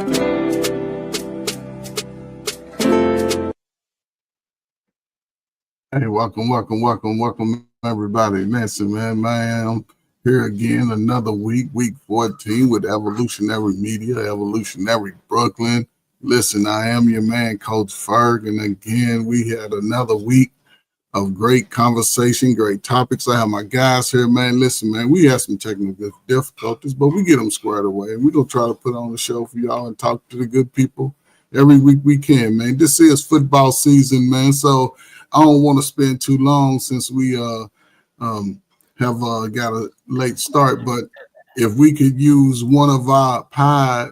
Hey, welcome, everybody. Listen, man, I'm here again another week 14 with Evolutionary Media, Evolutionary Brooklyn. Listen, I am your man, Coach Ferg, and again, we had another week of great conversation, great topics. I have my guys here, man. Listen, man, we had some technical difficulties, but we get them squared away, and we're going to try to put on the show for y'all and talk to the good people every week we can, man. This is football season, man, so I don't want to spend too long since we have got a late start, but if we could use one of our pie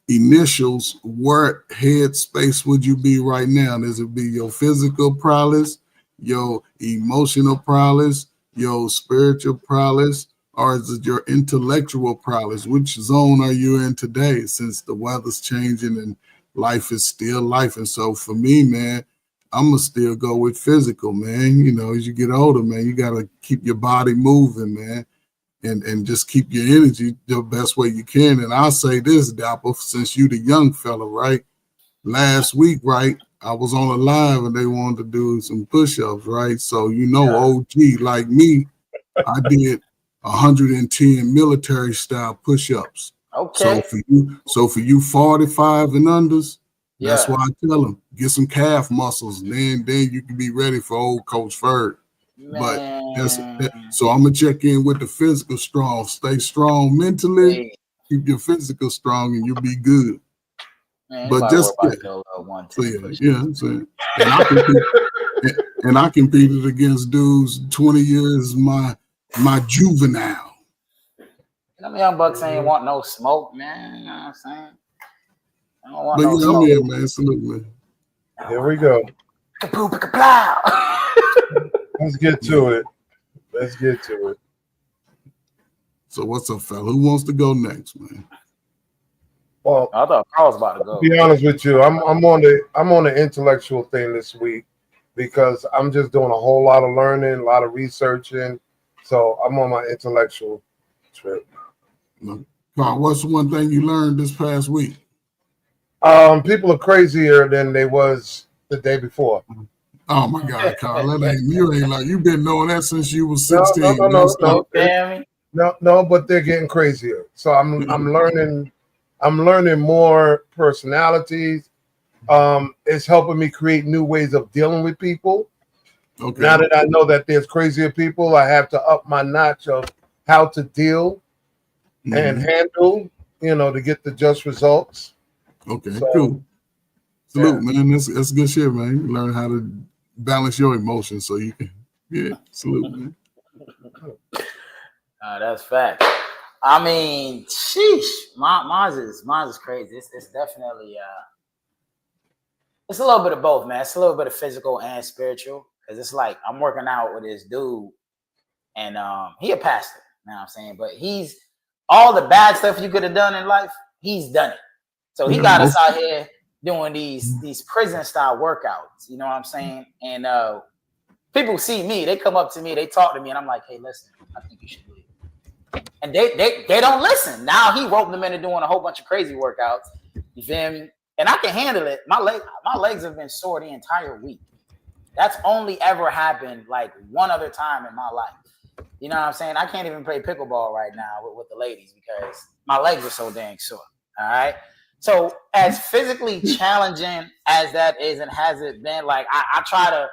initials, what headspace would you be right now? Does it be your physical prowess, your emotional prowess, your spiritual prowess, or is it your intellectual prowess? Which zone are you in today since the weather's changing and life is still life? And so for me, man, I'm going to still go with physical, man. You know, as you get older, man, you got to keep your body moving, man, and just keep your energy the best way you can. And I'll say this, Dapper, since you the young fella, right? Last week, right, I was on a live and they wanted to do some push-ups, right? So, you know, OG, like me, I did 110 military-style push-ups. Okay. So for you 45 and unders, that's why I tell them, get some calf muscles, and then you can be ready for old Coach Ferg. But so I'm gonna check in with the physical strong. Stay strong mentally, keep your physical strong, and you'll be good. Man, but just I'm saying. And I competed against dudes 20 years my juvenile. Them young bucks ain't want no smoke, man. You know what I'm saying? I don't want no smoke. I'm here, man. Salute, man. Here we go. Let's get to it. So what's up, fella? Who wants to go next, man? Well, I thought Carl was about to go. To be honest with you, I'm on the intellectual thing this week because I'm just doing a whole lot of learning, a lot of researching. So I'm on my intellectual trip. Carl, what's one thing you learned this past week? People are crazier than they was the day before. Oh my God, Carl, you ain't like you've been knowing that since you was 16. No, but they're getting crazier. So I'm learning more personalities. It's helping me create new ways of dealing with people. Okay. Now that I know that there's crazier people, I have to up my notch of how to deal and handle, to get the just results. Okay, so, cool. Salute, man. That's good shit, man. You learn how to balance your emotions so you can, salute, man. That's fact. I mean, sheesh, mine's is crazy. It's definitely it's a little bit of both, man. It's a little bit of physical and spiritual because it's like I'm working out with this dude, and he a pastor. You know what I'm saying? But he's all the bad stuff you could have done in life. He's done it. So he got us out here doing these prison style workouts. You know what I'm saying? And people see me, they come up to me, they talk to me, and I'm like, hey, listen, I think you should leave. And they don't listen. Now he roped them into doing a whole bunch of crazy workouts. You feel me? And I can handle it. My legs have been sore the entire week. That's only ever happened like one other time in my life. You know what I'm saying? I can't even play pickleball right now with the ladies because my legs are so dang sore. All right. So as physically challenging as that is and has it been, like I try to,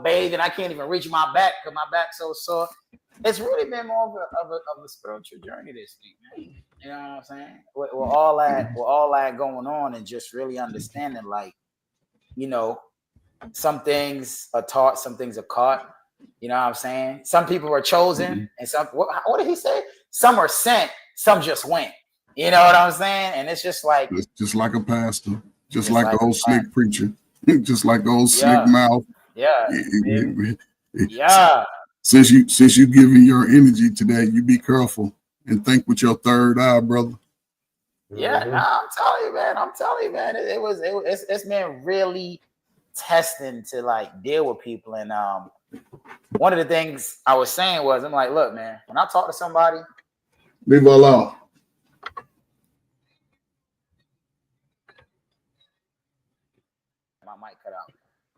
bathe and I can't even reach my back because my back's so sore. It's really been more of a spiritual journey this week, man. You know what I'm saying? With all that going on and just really understanding, like, some things are taught, some things are caught. You know what I'm saying? Some people are chosen, and some. What did he say? Some are sent, some just went. You know what I'm saying? And it's just like a pastor, just like the old slick preacher, just like the old slick mouth. Yeah. Since you giving your energy today, you be careful and think with your third eye, brother. Yeah, I'm telling you, man. It's been really testing to like deal with people. And one of the things I was saying was, I'm like, look, man, when I talk to somebody, leave her alone. My mic cut out.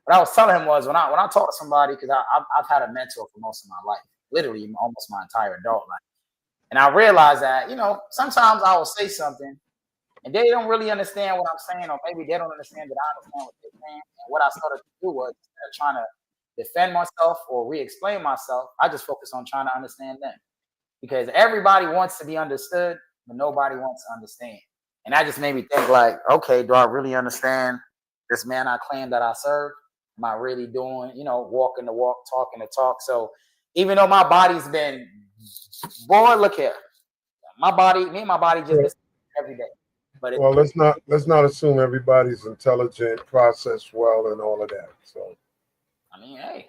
What I was telling him was when I talk to somebody, because I've had a mentor for most of my life, literally almost my entire adult life, and I realized that sometimes I will say something and they don't really understand what I'm saying, or maybe they don't understand that I understand what they're saying. And what I started to do was, instead of trying to defend myself or re-explain myself, I just focus on trying to understand them, because everybody wants to be understood, but nobody wants to understand. And that just made me think, like, okay, do I really understand this man I claim that I serve? Am I really doing, walking the walk, talking the talk? So even though my body's been, boy, look here, me and my body just been every day. But well, let's not assume everybody's intelligent, processed well, and all of that. So, I mean, hey,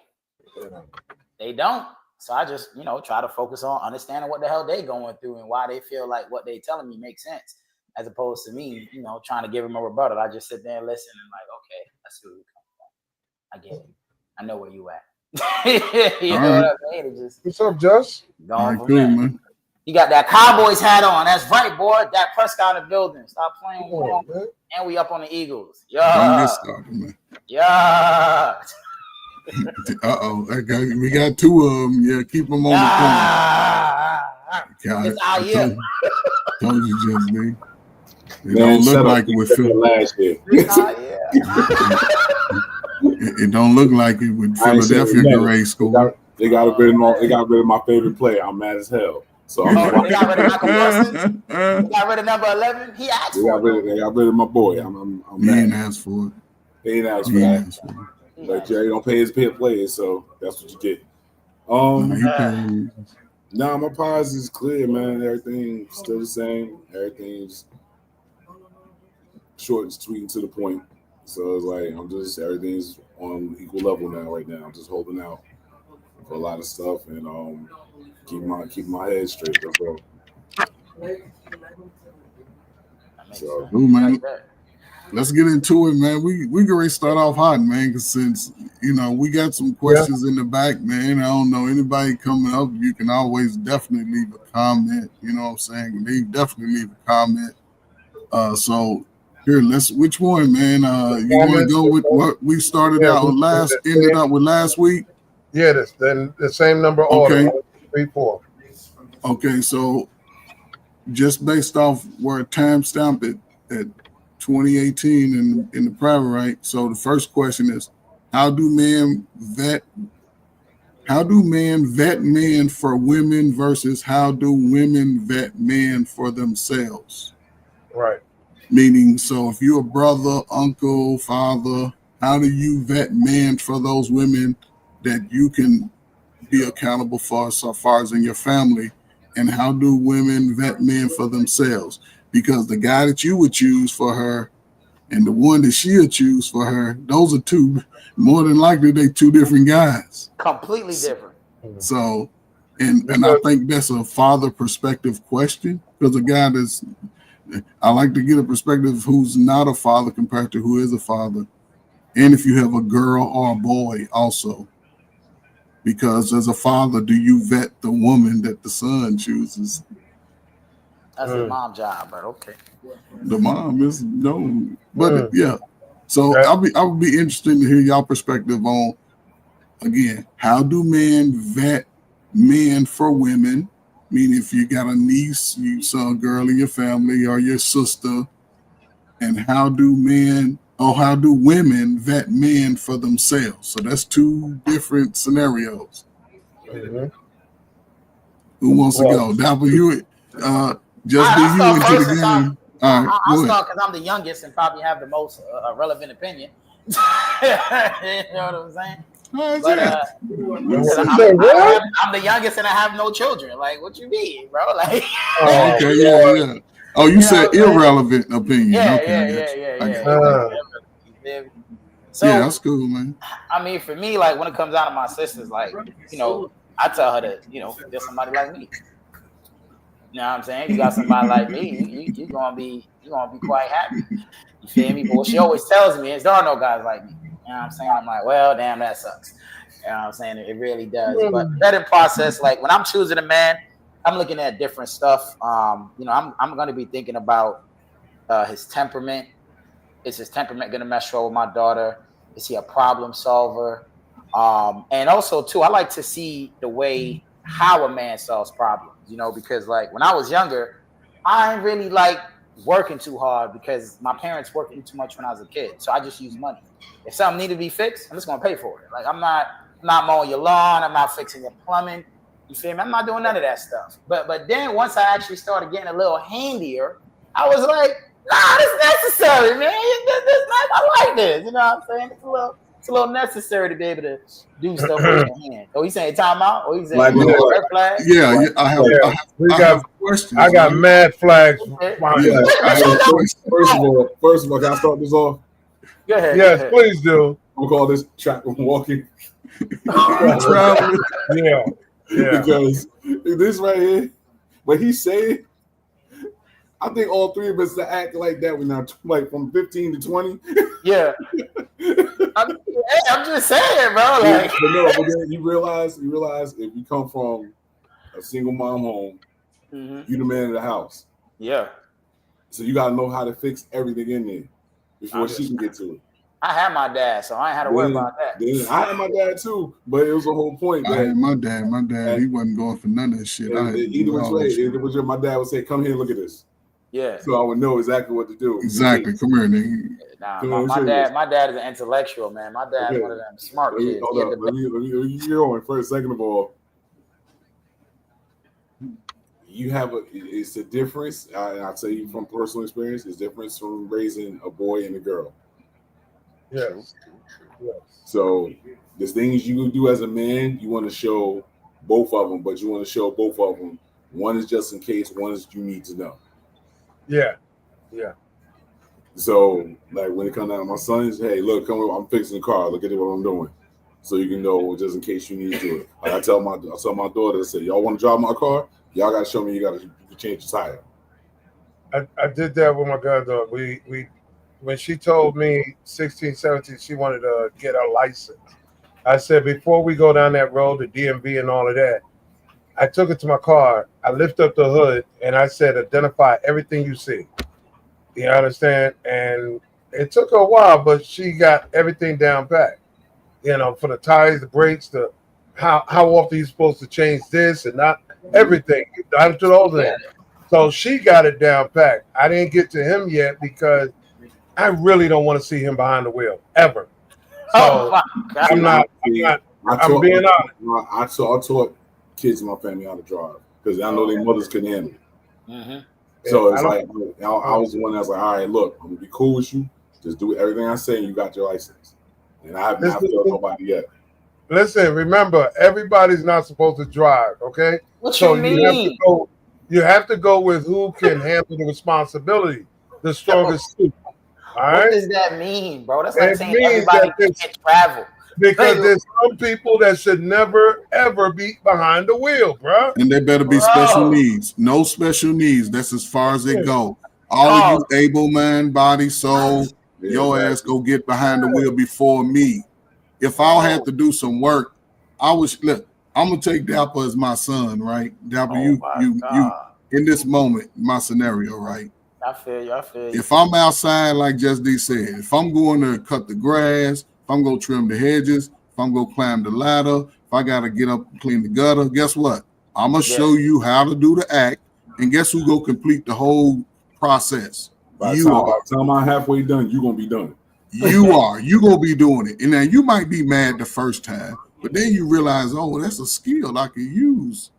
they don't. So I just, try to focus on understanding what the hell they going through and why they feel like what they telling me makes sense, as opposed to me, trying to give them a rebuttal. I just sit there and listen and like, okay, I see where you come from. I get it. I know where you at. You know what I mean? It just, what's up, Just? Going from there. Man. You got that Cowboys hat on. That's right, boy. Dak Prescott in the building. Stop playing with me. And we up on the Eagles. Yeah. Don't get started, man. Yeah. We got two of them. Yeah, keep them on the corner. It's our year. Told you, just me. It don't look like it with Philadelphia. It don't look like it with Philadelphia grade school. They got rid of my favorite player. I'm mad as hell. So they got rid of Michael Parsons. They got rid of number 11. He asked for it. They got rid of my boy. I'm he mad. Ain't asked for it. They ain't asked for that. But Jerry don't pay his players, so that's what you get. My policy is clear, man. Everything's still the same. Everything's short and sweet and to the point. So it's like everything's on equal level now. Right now, I'm just holding out for a lot of stuff and keep my head straight. That's all. So, man, let's get into it, man. We can already start off hot, man, because since we got some questions in the back, man. I don't know anybody coming up. You can always definitely leave a comment. You know what I'm saying? Definitely leave a comment. So here, which one, man? You want to go with what we started out with ended up with last week? Yeah, then the same number order. 1, 2, 3, 4. Okay, so just based off where timestamp it at 2018 in the private right. So the first question is, how do men vet men for women versus how do women vet men for themselves? Right. Meaning, so if you're a brother, uncle, father, how do you vet men for those women that you can be accountable for so far as in your family? And how do women vet men for themselves? Because the guy that you would choose for her and the one that she'll choose for her, those are two, more than likely they two different guys. Completely different. So, and I think that's a father perspective question, because a guy I like to get a perspective of who's not a father compared to who is a father. And if you have a girl or a boy also. Because as a father, do you vet the woman that the son chooses? That's his mom's job, but okay. The mom is but yeah. So I would be interested to hear y'all perspective on, again, how do men vet men for women? Meaning if you got a niece, you saw a girl in your family or your sister, and how do women vet men for themselves? So that's two different scenarios. Mm-hmm. Who wants to go? W, just be you into the game. I'll start because I'm the youngest and probably have the most relevant opinion. You know what I'm saying? But I'm the youngest and I have no children. Like, what you mean, bro? Like, okay, yeah. Oh, you said irrelevant opinion. Yeah, okay, yeah. So, yeah, that's cool, man. I mean, for me, like when it comes down to my sisters, like I tell her that there's somebody like me. You know what I'm saying? You got somebody like me, you're gonna be quite happy. You feel me? But what she always tells me is there are no guys like me. You know what I'm saying? I'm like, well, damn, that sucks. You know what I'm saying? It really does. But vetting process, like when I'm choosing a man, I'm looking at different stuff. I'm gonna be thinking about his temperament. Is his temperament gonna mesh well with my daughter? Is he a problem solver? And also too, I like to see the way how a man solves problems. You know, because like when I was younger, I ain't really like working too hard because my parents worked me too much when I was a kid. So I just use money. If something needed to be fixed, I'm just gonna pay for it. Like I'm not mowing your lawn, I'm not fixing your plumbing. You feel me? I'm not doing none of that stuff. But then once I actually started getting a little handier, I was like, nah, this necessary, man. I like this. You know what I'm saying? It's a little necessary to be able to do stuff with your hands. Oh, he's saying timeout? Or he's saying Like, red flag? Yeah, We I got have questions. I got mad flags. Okay. Yeah, I have questions. first of all, can I start this off? Go ahead. Yes, go ahead. please do. I'm gonna call this track and walking Traveling. Yeah. because this right here, what he's saying, I think all three of us to act like that when I'm like from 15 to 20. Yeah. I'm just saying, bro. Like, but then you realize if you come from a single mom home, you the man of the house. Yeah. So you gotta know how to fix everything in there before she can get to it. I had my dad, so I ain't had to worry about that. Then I had my dad too, but it was the whole point. I That had my dad, he wasn't going for none of that shit. I had to either do which all way, that shit. my dad would say, "Come here, look at this." Yeah. So I would know exactly what to do. Exactly. Come here, nigga. Nah, Come on, my show dad is an intellectual, man. My dad's Okay. one of them smart Let me, kids. hold up. Let me get going first. Second of all, you have it's a difference. And I'll tell you from personal experience, it's difference from raising a boy and a girl. Yes. So there's things you can do as a man. You want to show both of them, but you want to show both of them. One is just in case. One is you need to know. Yeah. So like when it comes down to my sons, hey, look, come on, I'm fixing the car. Look at what I'm doing, so you can know just in case you need to. Like I tell my daughter, I say, y'all want to drive my car? Y'all got to show me you can change the tire. I did that with my granddaughter. We when she told me 16, 17, she wanted to get her license. I said, before we go down that road, the DMV and all of that, I took it to my car. I lift up the hood and I said, identify everything you see. You understand? And it took her a while, but she got everything down pat. You know, for the tires, the brakes, the how often you're supposed to change this and not everything. Down to those things. So she got it down pat. I didn't get to him yet because I really don't want to see him behind the wheel ever. So I'm being honest. I taught kids in my family how to drive because I know their mothers couldn't handle it. Mm-hmm. So it's like I was the one that's like, all right, look, I'm gonna be cool with you. Just do everything I say, and you got your license. And I have not failed nobody yet. Listen, remember, everybody's not supposed to drive. Okay, What you mean? You have to go with who can handle the responsibility, the strongest suit. All right. What does that mean, bro? That's like It saying means everybody that can't travel. Because there's some people that should never ever be behind the wheel, bro. And they better be special needs. No special needs. That's as far as it go. All of you able man, body, soul, your ass go get behind the wheel before me. If I had to do some work, I'm gonna take Dapper as my son, right? Dapper, you in this moment, my scenario, right? I feel you. If I'm outside, like Just D said, if I'm going to cut the grass, if I'm going to trim the hedges, if I'm going to climb the ladder, if I got to get up and clean the gutter, guess what? I'm going to show you how to do the act, and guess who go complete the whole process? By the time I'm halfway done, you're going to be done. You are. You're going to be doing it. And now you might be mad the first time, but then you realize, oh, that's a skill I can use.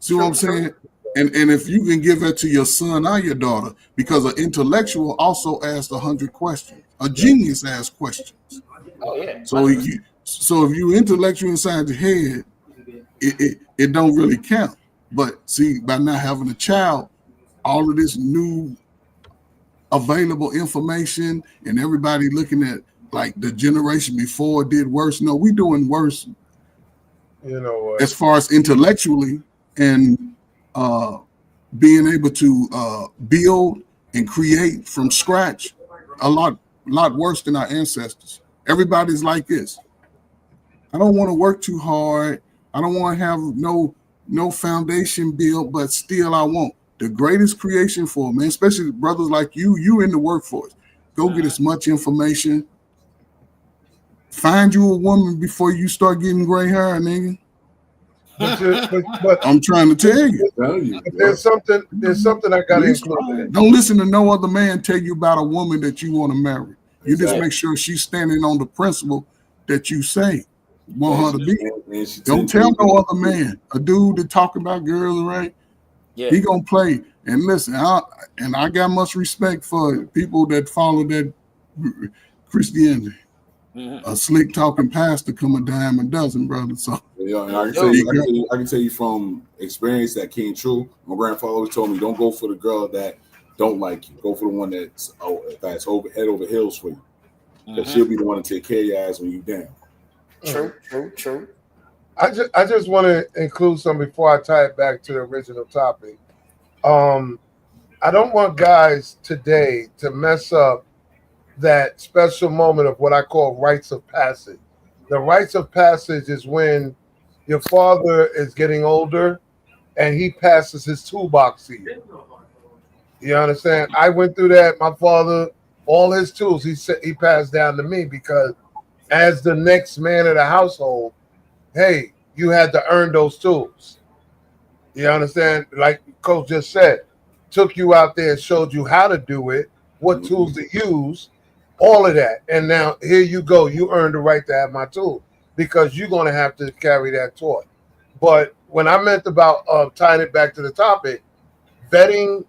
See what I'm saying? And if you can give that to your son or your daughter, because an intellectual also asks 100 questions. A genius asks questions. Oh yeah. So if you intellectual inside your head, it don't really count. But see, by not having a child, all of this new available information and everybody looking at like the generation before did worse. No, we doing worse. You know what? As far as intellectually and being able to build and create from scratch, a lot worse than our ancestors. Everybody's like this. I don't want to work too hard. I don't want to have no foundation built, but still I want the greatest creation for man, especially brothers like you in the workforce. Go get as much information Find you a woman before you start getting gray hair, nigga. But I'm trying to tell you. there's something I got to include in it. Don't listen to no other man tell you about a woman that you want to marry. You just make sure she's standing on the principle that you say want her to be. Don't tell no other man. A dude that talk about girls, right? Yeah. He gonna play. And listen, I got much respect for people that follow that Christianity. A slick talking pastor come a dime a dozen, brother. So yeah, and I can tell you from experience that came true. My grandfather always told me, don't go for the girl that don't like you. Go for the one that's head over heels for you. Because she'll be the one to take care of your ass when you down. True. I just want to include some before I tie it back to the original topic. I don't want guys today to mess up that special moment of what I call rites of passage. The rites of passage is when your father is getting older and he passes his toolbox to you. You understand? I went through that. My father, all his tools, he passed down to me because as the next man of the household, hey, you had to earn those tools. You understand? Like Coach just said, took you out there and showed you how to do it, what tools to use, all of that. And now here you go. You earned the right to have my tool because you're going to have to carry that torch. But when I meant about tying it back to the topic, men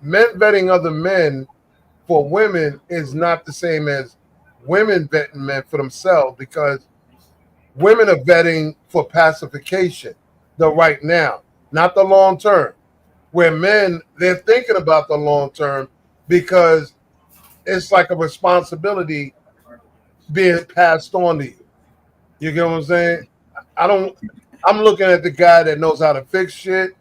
vetting other men for women is not the same as women vetting men for themselves because women are vetting for pacification, the right now, not the long term. Where men, they're thinking about the long term because it's like a responsibility being passed on to you. You get what I'm saying? I'm looking at the guy that knows how to fix shit.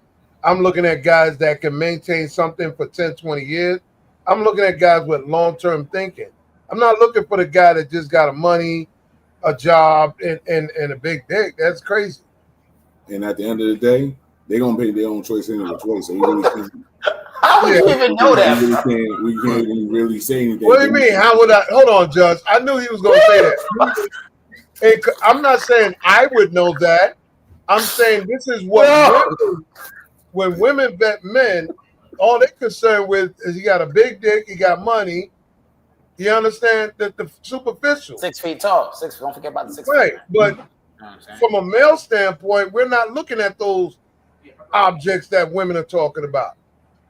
I'm looking at guys that can maintain something for 10, 20 years. I'm looking at guys with long-term thinking. I'm not looking for the guy that just got a money, a job, and a big dick. That's crazy. And at the end of the day, they're gonna make their own choice anyway. So we really can't. How would you even know that? We can't even really say anything. What do you mean? How would I? Hold on, Judge. I knew he was gonna say that. And I'm not saying I would know that. I'm saying this is what when women vet men, all they're concerned with is he got a big dick, he got money. You understand that the superficial. 6 feet tall. Don't forget about the 6 feet. Right. But from a male standpoint, we're not looking at those objects that women are talking about.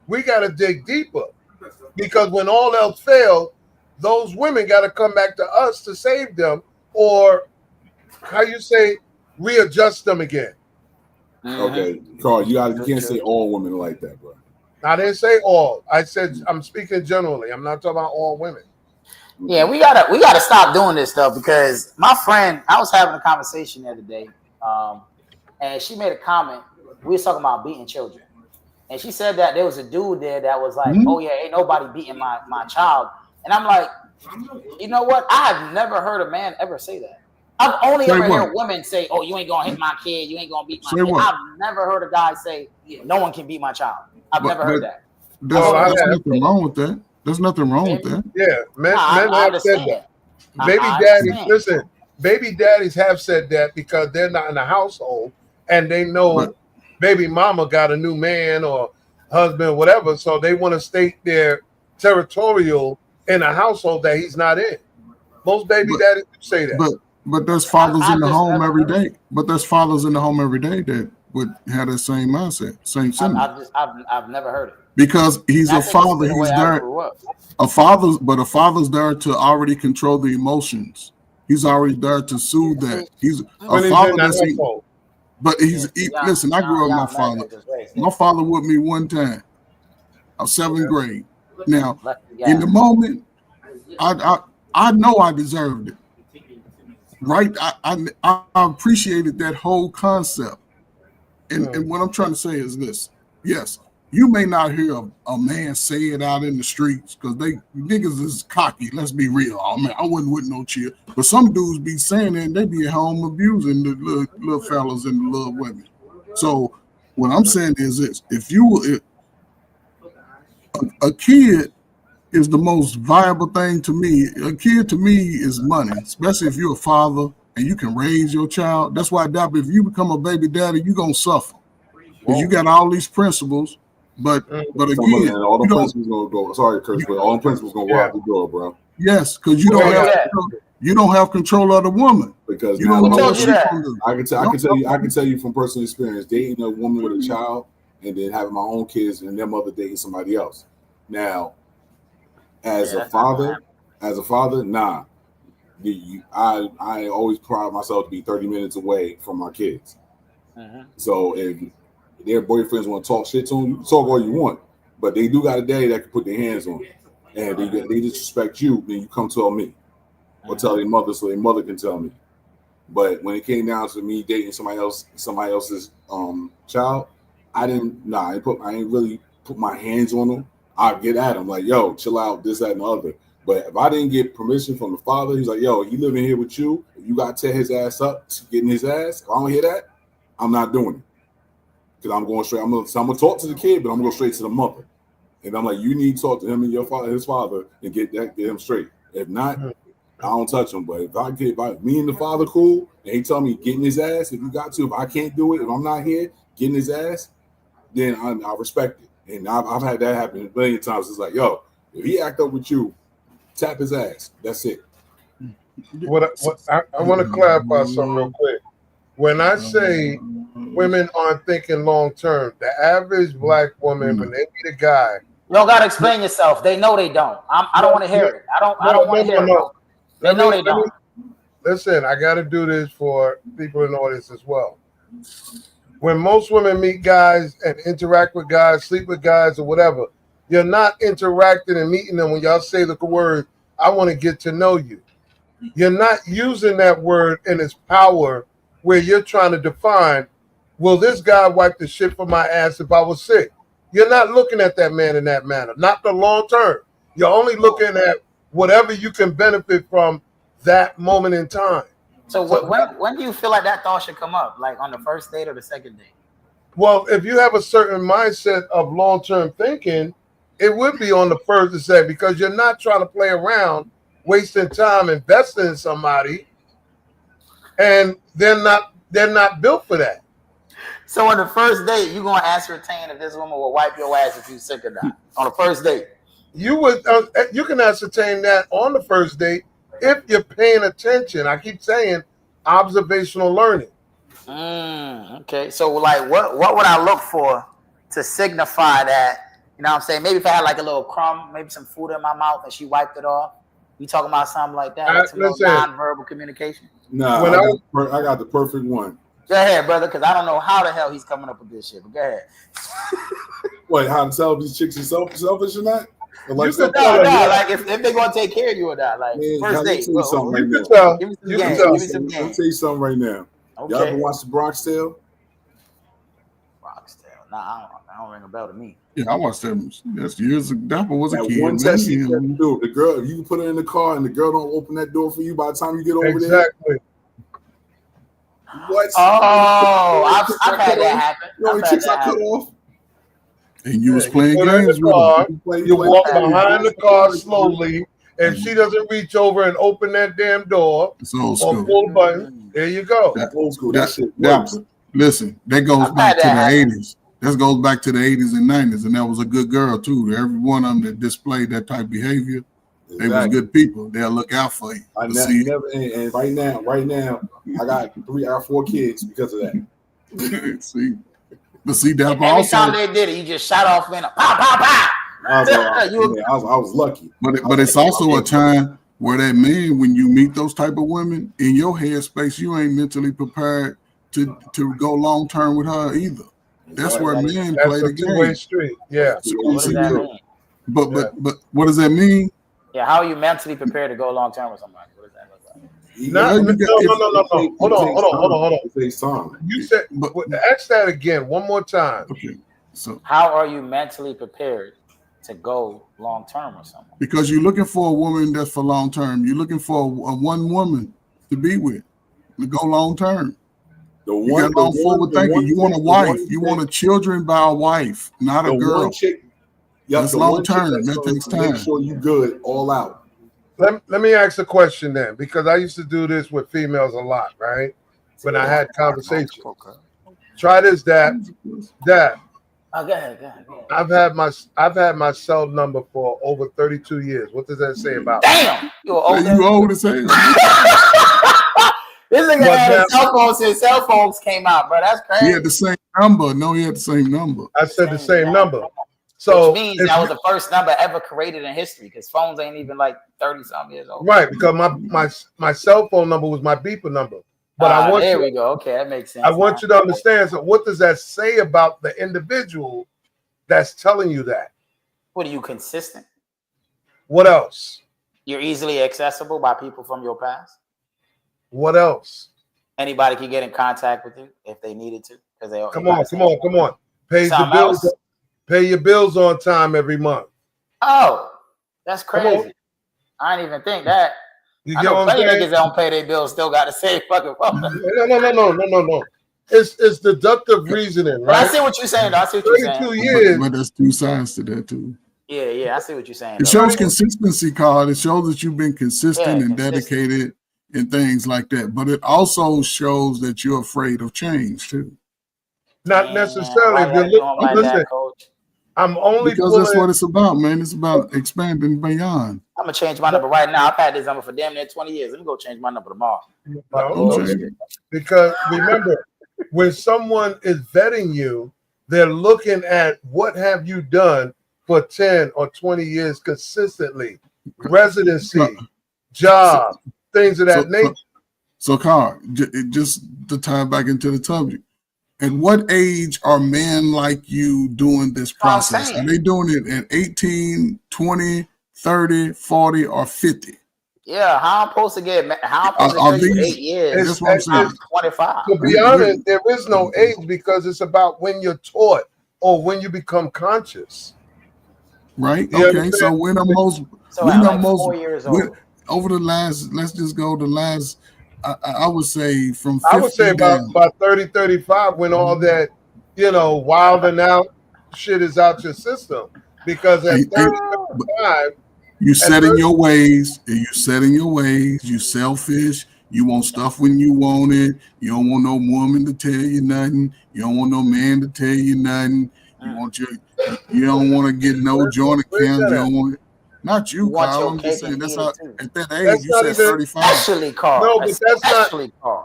We got to dig deeper because when all else fails, those women got to come back to us to save them or, how you say, readjust them again. Okay, Carl, you can't say all women like that, bro. I didn't say all. I said I'm speaking generally. I'm not talking about all women. Yeah, we gotta stop doing this stuff because my friend, I was having a conversation the other day, and she made a comment. We was talking about beating children, and she said that there was a dude there that was like, "Oh yeah, ain't nobody beating my child," and I'm like, you know what? I have never heard a man ever say that. I've only ever heard women say, "Oh, you ain't gonna hit my kid. You ain't gonna beat my kid." I've never heard a guy say, "No one can beat my child." I've never heard that. There's nothing wrong with that. There's nothing wrong with that. Yeah, men have said that. Baby daddies, listen, baby daddies have said that because they're not in the household and they know baby mama got a new man or husband or whatever, so they want to state their territorial in a household that he's not in. Most baby daddies say that. But there's fathers in the home every day. But there's fathers in the home every day that would have the same mindset, same sentiment. I've never heard it. Because he's a father, he's there. A father's there to already control the emotions. He's already there to soothe that. He's a father that's but listen, I grew up with my father. My father with me one time. I was 7th grade. Now, in the moment, I know I deserved it. Right? I appreciated that whole concept. And what I'm trying to say is this. Yes, you may not hear a man say it out in the streets because niggas is cocky. Let's be real. Oh man, I wasn't with no chill. But some dudes be saying it and they be at home abusing the little fellas and the little women. So what I'm saying is this: if a kid is the most viable thing to me. A kid to me is money, especially if you're a father and you can raise your child. That's why, Dap, if you become a baby daddy, you're gonna suffer because you got all these principles. But Some of again, all the you don't. principles gonna go. Sorry, Chris, but all the principles gonna go out the door, bro. Yes, because you Who don't told you have that? you don't have control of the woman. Because You now don't know told what you she's that? gonna do. I can tell you from personal experience, dating a woman with a child and then having my own kids and their mother dating somebody else. Now, as a father, nah. I always pride myself to be 30 minutes away from my kids. So if their boyfriends want to talk shit to them, you can talk all you want. But they do got a daddy that can put their hands on it. And they disrespect you, then you come tell me. Or tell their mother so their mother can tell me. But when it came down to me dating somebody else's child, I didn't really put my hands on them. I'd get at him like, yo, chill out, this, that, and the other. But if I didn't get permission from the father, he's like, yo, he living here with you. You got to tear his ass up to get in his ass. If I don't hear that, I'm not doing it. Because I'm going straight. I'm gonna talk to the kid, but I'm gonna go straight to the mother. And I'm like, you need to talk to him and his father, and get him straight. If not, I don't touch him. But if me and the father cool, and he tell me get in his ass, if you got to, if I can't do it, if I'm not here, get in his ass, then I respect it. And I've had that happen a million times. It's like, yo, if he act up with you, tap his ass. That's it. I want to clarify something real quick. When I say women aren't thinking long term, the average black woman, when they meet a guy, you don't gotta explain yourself. They know they don't. I don't want to hear it. I don't want to hear it. They know they don't. Listen, I got to do this for people in the audience as well. When most women meet guys and interact with guys, sleep with guys, or whatever, you're not interacting and meeting them when y'all say the word, I want to get to know you. You're not using that word in its power where you're trying to define, will this guy wipe the shit from my ass if I was sick? You're not looking at that man in that manner, not the long term. You're only looking at whatever you can benefit from that moment in time. So when do you feel like that thought should come up? Like on the first date or the second date? Well, if you have a certain mindset of long-term thinking, it would be on the first to say, because you're not trying to play around, wasting time investing in somebody, and they're not built for that. So on the first date, you're gonna ascertain if this woman will wipe your ass if you sick or not. On the first date, you can ascertain that on the first date if you're paying attention. I keep saying observational learning. Okay, so like, what would I look for to signify that? You know what I'm saying? Maybe if I had like a little crumb, maybe some food in my mouth, and she wiped it off. You talking about something like that? Like some non-verbal communication? Nah, I got the perfect one. Go ahead, brother, because I don't know how the hell he's coming up with this shit. But go ahead. Wait, how to tell if these chicks are selfish or not? Like, like if they're gonna take care of you or not. Like, man, first date. Give me some game. Let me tell you something right now. Okay. Y'all ever watch the Bronx Tale? Bronx Tale. Nah, I don't ring a bell to me. Yeah, I watched them. That's years ago. That was a kid. One test you can do. The girl, if you can put her in the car and the girl don't open that door for you by the time you get over there. What? Oh, I've had that happen. Yo, chicks I cut off. And you was playing games with her. You walk behind the car slowly. If she doesn't reach over and open that damn door or pull the button, there you go. Old school. That shit works. Listen, that goes back to the 80s. That goes back to the 80s and 90s, and that was a good girl too. Every one of them that displayed that type of behavior, they was good people. They'll look out for you. And right now, I got 4 kids because of that. See, but see that every also. Every time they did it, you just shot off in a pow pow pow. I was lucky. But it's also a time where that man, when you meet those type of women, in your headspace, you ain't mentally prepared to go long term with her either. That's where men play the game. Two-way street. Yeah. What does that mean? But what does that mean? Yeah, how are you mentally prepared to go long term with somebody? What does that look like? No. Hold on. It takes time. You said, ask that again one more time. Okay. So how are you mentally prepared to go long term with someone? Because you're looking for a woman that's for long term. You're looking for a one woman to be with, to go long term. You got long forward thinking. You want a wife. You want a children by a wife, not a girl. Yep, That's the long one chick term. that's That gonna takes make time. sure you good all out. Let me ask a question then, because I used to do this with females a lot, right? When I had conversations. Try this, that. Oh, go ahead, go ahead. I've had my cell number for over 32 years. What does that say about me? Damn, you were Man, older. you old as hell. This nigga But had now- a cell phone since cell phones came out, bro. That's crazy. He had the same number. No, he had the same number. I said the same number. So which means that was the first number ever created in history, because phones ain't even like 30-something years old. right, because my cell phone number was my beeper number. But I want there you, we go. Okay, that makes sense. I want you to understand. So what does that say about the individual that's telling you that? What are you, consistent? What else? You're easily accessible by people from your past. What else? Anybody can get in contact with you if they needed to, because they Come on. Pays the bills. Pay your bills on time every month. Oh, that's crazy. I didn't even think that. You I get know what I'm plenty saying? niggas that don't pay their bills still got the same fucking phone. No. It's deductive reasoning, But right? I see what you're saying, though. I see what you're 32 saying. years. But there's two sides to that too. Yeah, I see what you're saying. It shows consistency, Carl. It shows that you've been consistent and dedicated and things like that. But it also shows that you're afraid of change too. Not necessarily. If you look, listen, I'm only because that's what it's about, man. It's about expanding beyond. I'm gonna change my number right now. I've had this number for damn near 20 years. Let me go change my number tomorrow. No, because remember, when someone is vetting you, they're looking at what have you done for 10 or 20 years consistently, residency, job, things of that nature. So, Carl, just to tie back into the subject, at what age are men like you doing this process? Are they doing it at 18, 20, 30, 40, or 50? Yeah, how I'm supposed to get? How I'm supposed to get 8 years? That's what I'm saying. I'm 25. To be honest, there is no age because it's about when you're taught or when you become conscious. Right. Okay. So when the most, when the most 4 years old. Over the last, let's just go the last. I would say from 50 I would say about 30, 35 when all that, wild and out shit is out your system. Because at 30, 35, you set in your ways, and you set in your ways, you selfish, you want stuff when you want it, you don't want no woman to tell you nothing, you don't want no man to tell you nothing, you don't want to get no joint account, you don't want it. Not you, Carl. I'm just saying that's how at that age you said 35. Especially Carl. No, but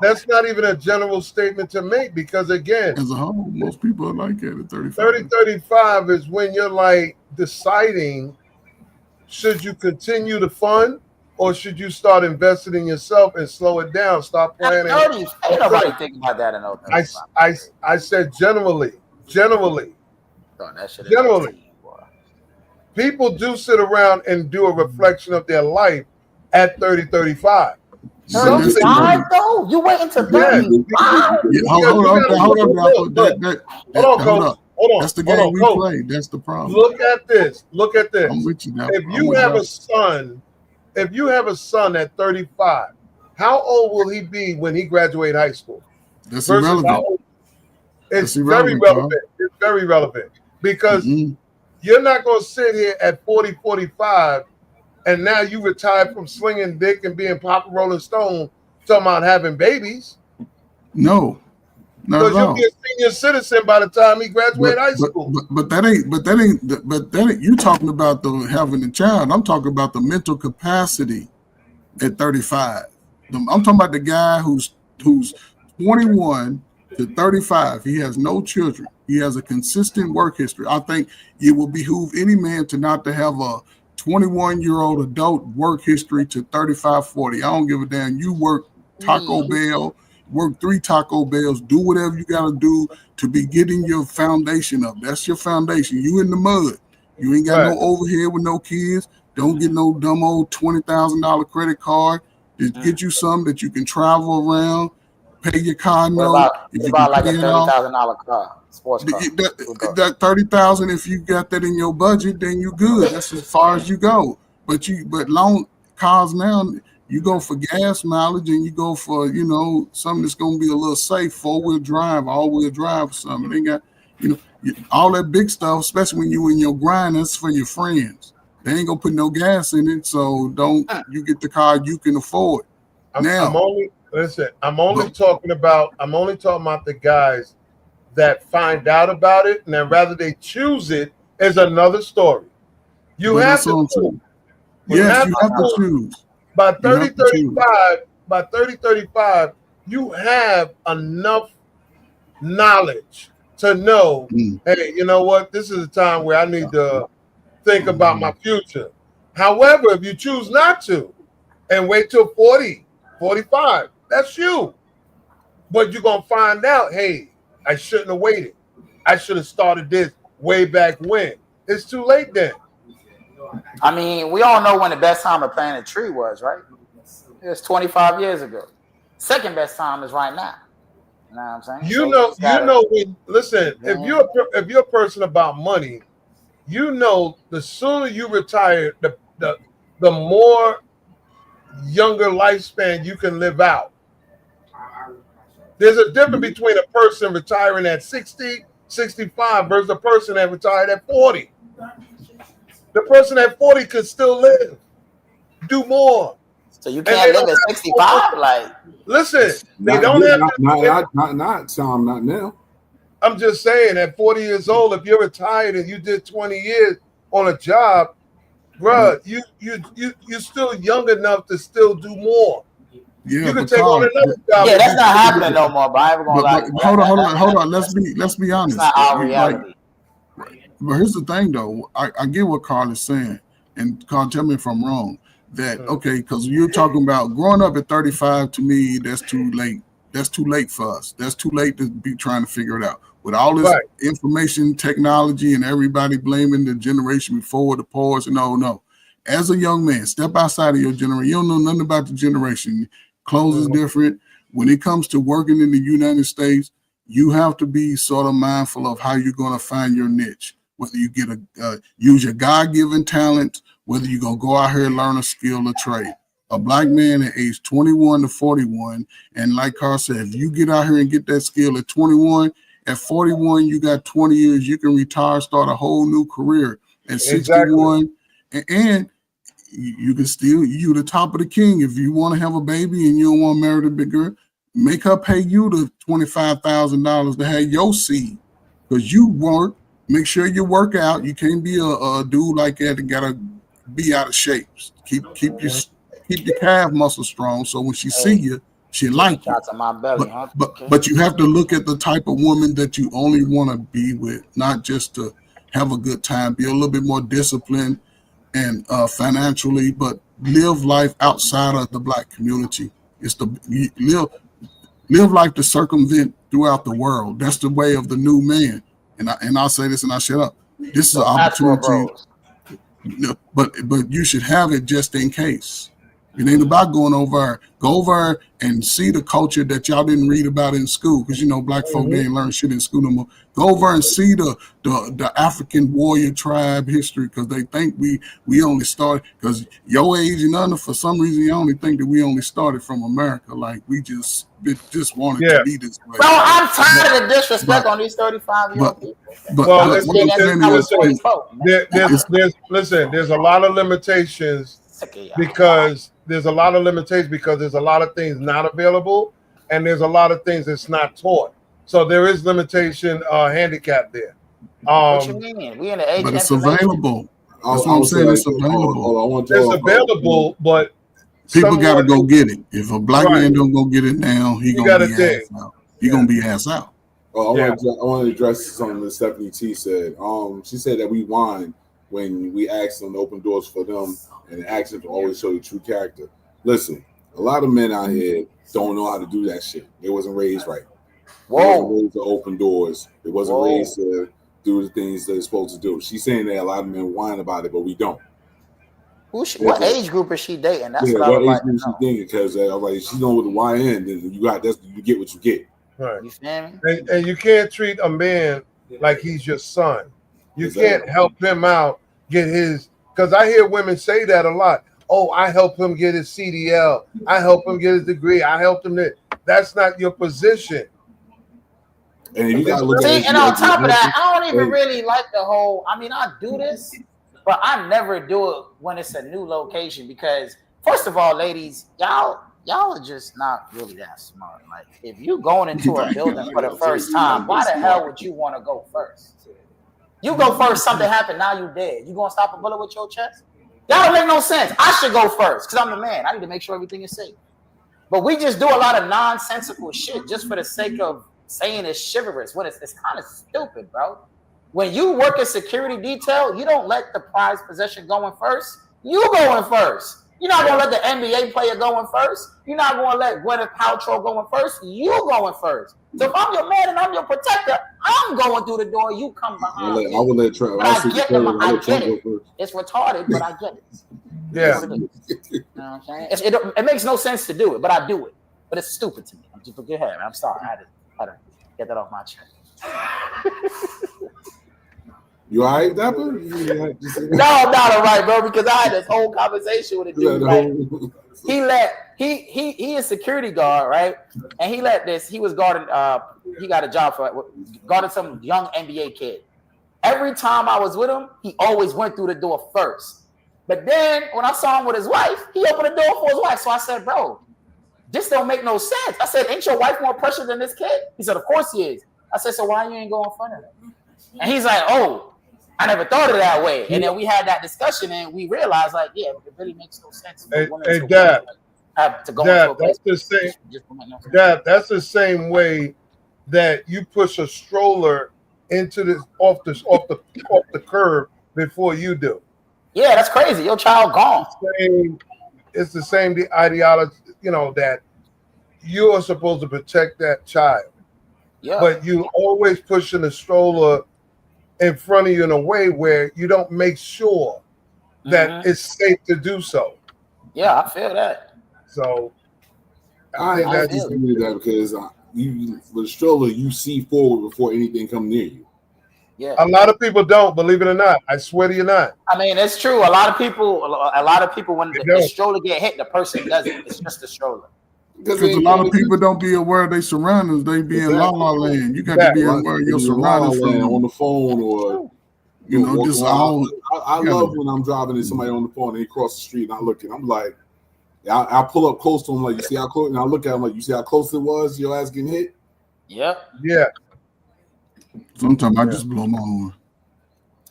that's not even a general statement to make because again, as a whole, most people are like that at 35. 35 is when you're like deciding should you continue to fund or should you start investing in yourself and slow it down, start planning. Ain't nobody think about that in old I said generally. People do sit around and do a reflection of their life at 30, 35. 35 though? You wait until 35? Hold on. That's the game we play. That's the problem. Look at this. I'm with you now. If you have a son at 35, how old will he be when he graduate high school? That's irrelevant. It's very relevant. It's very relevant because you're not going to sit here at 40, 45, and now you retired from slinging dick and being Papa Rolling Stone, talking about having babies. No, not at all. Because you'll be a senior citizen by the time he graduated high school. But that ain't. You talking about the having a child? I'm talking about the mental capacity at 35. I'm talking about the guy who's 21 to 35. He has no children. He has a consistent work history. I think it will behoove any man to not to have a 21-year-old adult work history to 35, 40. I don't give a damn. You work Taco Bell, work 3 Taco Bells, do whatever you got to do to be getting your foundation up. That's your foundation. You in the mud. You ain't got no overhead with no kids. Don't get no dumb old $20,000 credit card. Just get you something that you can travel around, pay your car note. What about like a $30,000 car, sports car? That $30,000, if you got that in your budget, then you good. That's as far as you go. But long cars now, you go for gas mileage and you go for something that's gonna be a little safe, 4-wheel drive, all-wheel drive, or something. They got All that big stuff, especially when you in your grind, that's for your friends. They ain't gonna put no gas in it, so don't you get the car you can afford. I'm Now, only listen. but I'm only talking about the guys that find out about it, and then rather they choose it is another story. You but have that's to what I'm choose. saying. You Yes, have you to have to choose. choose. By You have 30, to choose. 35, by 30, 35, you have enough knowledge to know, Mm. hey, you know what? This is a time where I need to think about my future. However, if you choose not to and wait till 40, 45, that's you. But you're going to find out, hey, I shouldn't have waited. I should have started this way back when. It's too late then. I mean, we all know when the best time to plant a tree was, right? It was 25 years ago. Second best time is right now. You know what I'm saying? So you just gotta, When, listen, man. if you're a person about money, you know the sooner you retire, the more younger lifespan you can live out. There's a difference between a person retiring at 60, 65 versus a person that retired at 40. The person at 40 could still live, do more, So you and can't they live don't at have so much. 65. Like, Listen, they Not don't yet, have to. not Tom, not now. I'm just saying, at 40 years old, if you're retired and you did 20 years on a job, But bruh, you're still young enough to still do more. yeah, You could but take on Carl, another job yeah, if that's you not choose. happening no more. But I ain't gonna lie but to you. hold on, hold on. Let's be That's not honest. our Like, reality. but here's the thing, though. I get what Carl is saying, and Carl, tell me if I'm wrong. That okay, because you're talking about growing up at 35. To me, that's too late. That's too late for us. That's too late to be trying to figure it out. With all this Right. information technology and everybody blaming the generation before the pause, and no. As a young man, step outside of your generation. You don't know nothing about the generation. Clothes is Mhm. different. When it comes to working in the United States, you have to be sort of mindful of how you're going to find your niche. Whether you get use your God-given talent, whether you're going to go out here and learn a skill or trade. A black man at age 21 to 41, and like Carl said, if you get out here and get that skill at 21, at 41 you got 20 years. You can retire, start a whole new career. At Exactly. 61, and you can still you the top of the king. If you want to have a baby and you don't want to marry the big girl, make her pay you the $25,000 to have your seed because you work. Make sure you work out. You can't be a dude like that and gotta be out of shape. Keep your calf muscle strong so when she see Hey, you, she taking like you. shots at my belly, But huh? but Okay. but you have to look at the type of woman that you only want to be with, not just to have a good time. Be a little bit more disciplined and financially, but live life outside of the black community. It's the live life to circumvent throughout the world. That's the way of the new man. I'll say this and I shut up. This is an So passport opportunity, bros. but you should have it just in case. It ain't about going over. Go over and see the culture that y'all didn't read about in school, because black folk they Mhm. ain't learn shit in school no more. Go over and see the African warrior tribe history, because they think we only started because your age and under for some reason you only think that we only started from America, like we just wanted to Yeah. be this way. Bro, I'm But tired of the disrespect but on these 35-year-old but people. Okay? but Well, I'm but just what getting I'm into saying is, number listen. 44, man. it's There's a lot of limitations Sick of y'all. because there's a lot of things not available, and there's a lot of things that's not taught. So there is limitation, handicap there. What you Um, mean? We in the age but of it's information. available. That's I what I'm would say saying. like It's this. available. Hold on, I want it's y'all. available, but People got to someone go get it. If a black right. man don't go get it now, he You gonna got to be dig. ass out. He Yeah, gonna be ass out. yeah. I want to address something that Stephanie T said. She said that we whine when we ask them to open doors for them and ask them to always show your true character. Listen, a lot of men out here don't know how to do that shit. They wasn't raised right. They wasn't Whoa, raised to open doors. They wasn't raised whoa. to do the things they're supposed to do. She's saying that a lot of men whine about it, but we don't. What age group is she dating? That's Yeah, what I what would age like group to she know. thinking? Because I was like, she know with the YN, then you get what you get. Right. You feel me? And you can't treat a man like he's your son. You can't Exactly. help him out get his. Because I hear women say that a lot. Oh, I help him get his CDL. I help him get his degree. I helped him. That's not your position. And you gotta look at See, it and on top of that, I don't even hey, really like the whole. I mean, I do this, but I never do it when it's a new location because, first of all, ladies, y'all are just not really that smart. Like, if you going into a building for the first time, why the hell would you want to go first? You go first, something happened, now you dead. You gonna stop a bullet with your chest? That don't make no sense. I should go first because I'm the man. I need to make sure everything is safe. But we just do a lot of nonsensical shit just for the sake of saying it's chivalrous. When it's kind of stupid, bro. When you work in security detail, you don't let the prized possession go in first. You go in first. You're not gonna let the NBA player go in first. You're not gonna let Gwyneth Paltrow go in first. You go in first. So if I'm your man and I'm your protector, I'm going through the door. You come behind me. I would let Trump. But I get them. I get it. It's retarded, but I get it. Yeah. You know what I'm saying? It makes no sense to do it, but I do it. But it's stupid to me. I'm just forget ahead. I'm sorry. I had to get that off my chest. You all right, Dapper? No, I'm not all right, bro, because I had this whole conversation with a dude. Right? He is security guard, right? And he was guarding he got a job for guarding some young NBA kid. Every time I was with him, he always went through the door first. But then when I saw him with his wife, he opened the door for his wife. So I said, bro, this don't make no sense. I said, ain't your wife more pressure than this kid? He said, of course he is. I said, so why you ain't go in front of him? And he's like, oh, I never thought of it that way. And then we had that discussion and we realized, like, yeah, it really makes no sense for women to have to go into a place. That's the same way that you push a stroller into this off the curb before you do. Yeah, that's crazy. Your child gone. It's the same the ideology, that you are supposed to protect that child. Yeah. But you always pushing the stroller in front of you in a way where you don't make sure that it's safe to do so. Yeah, I feel that. So I disagree with that because with a stroller you see forward before anything comes near you. Yeah, a lot of people don't, believe it or not. I swear to you not. I mean, it's true. A lot of people when the stroller get hit, the person doesn't. It's just a stroller. Because a lot of people don't be aware of their surroundings. They be in la la land. You got to be aware of your surroundings. On the phone or just all. I love when I'm driving and somebody on the phone and they cross the street and I look and I'm like, I pull up close to them like, you see how close, and I look at them like, you see how close it was, your ass getting hit. Yep. Yeah. Sometimes I just blow my horn.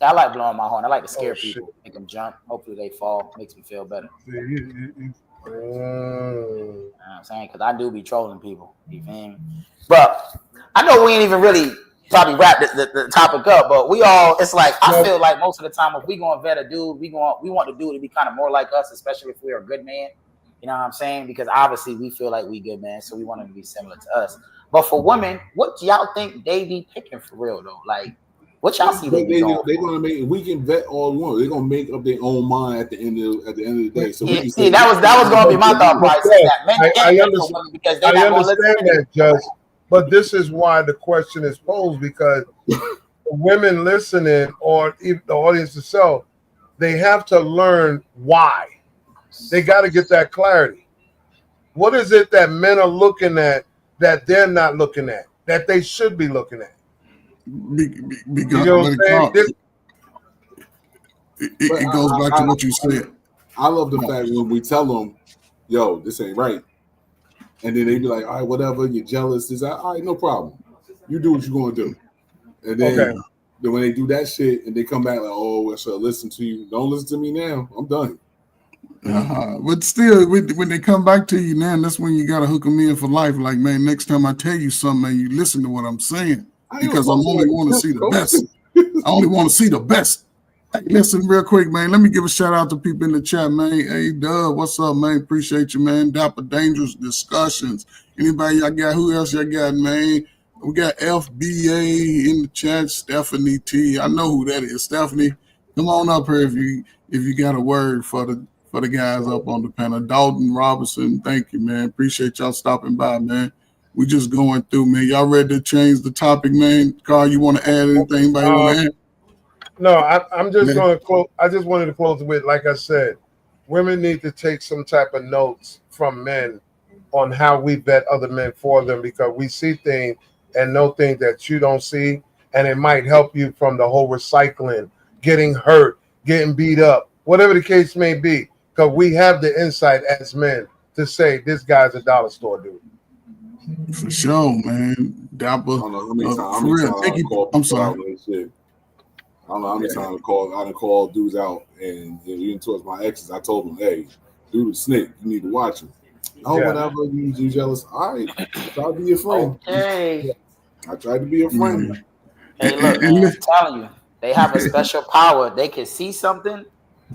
I like blowing my horn. I like to scare people, make them jump. Hopefully they fall. Makes me feel better. You know what I'm saying? Because I do be trolling people. You feel me? But I know we ain't even really probably wrap the topic up, but it's like I feel like most of the time if we gonna vet a dude, we want the dude to be kind of more like us, especially if we're a good man. You know what I'm saying? Because obviously we feel like we good man, so we want him to be similar to us. But for women, what do y'all think they be picking for real though? Like, what y'all see they're gonna make. We can vet all we want. They're gonna make up their own mind at the end of the day. So that was gonna be my thought process. I understand that, Judge. But this is why the question is posed, because women listening or even the audience itself, they have to learn why. They got to get that clarity. What is it that men are looking at that they're not looking at, that they should be looking at? Because it goes back to what you said. I love the fact when we tell them, yo, this ain't right. And then they be like, all right, whatever, you're jealous. Is all right, no problem. You do what you're going to do. And then, then when they do that shit and they come back like, oh, I should listen to you. Don't listen to me now. I'm done. But still, when they come back to you now, that's when you got to hook them in for life. Like, man, next time I tell you something, man, you listen to what I'm saying. Because I only want to see the best. I only want to see the best. Hey, listen, real quick, man. Let me give a shout out to people in the chat, man. Hey, Dub, what's up, man? Appreciate you, man. Dapper Dangerous Discussions. Anybody y'all got? Who else y'all got, man? We got FBA in the chat. Stephanie T. I know who that is. Stephanie, come on up here if you got a word for the guys up on the panel. Dalton Robinson, thank you, man. Appreciate y'all stopping by, man. We just going through, man. Y'all ready to change the topic, man? Carl, you want to add anything? Anybody want to add? No, I'm just going to close. I just wanted to close with, like I said, women need to take some type of notes from men on how we vet other men for them, because we see things and know things that you don't see, and it might help you from the whole recycling, getting hurt, getting beat up, whatever the case may be. Because we have the insight as men to say this guy's a dollar store dude. For sure, man. Dapper. I don't know how many times. For real. I call I'm people out sorry. and shit. I don't know how many times I done called dudes out, and even towards my exes, I told them, "Hey, dude, snake, you need to watch him." Oh, whatever. You jealous? All right, I tried to be a friend. Okay. I tried to be a friend. Hey, look, man, I'm telling you, they have a special power. They can see something,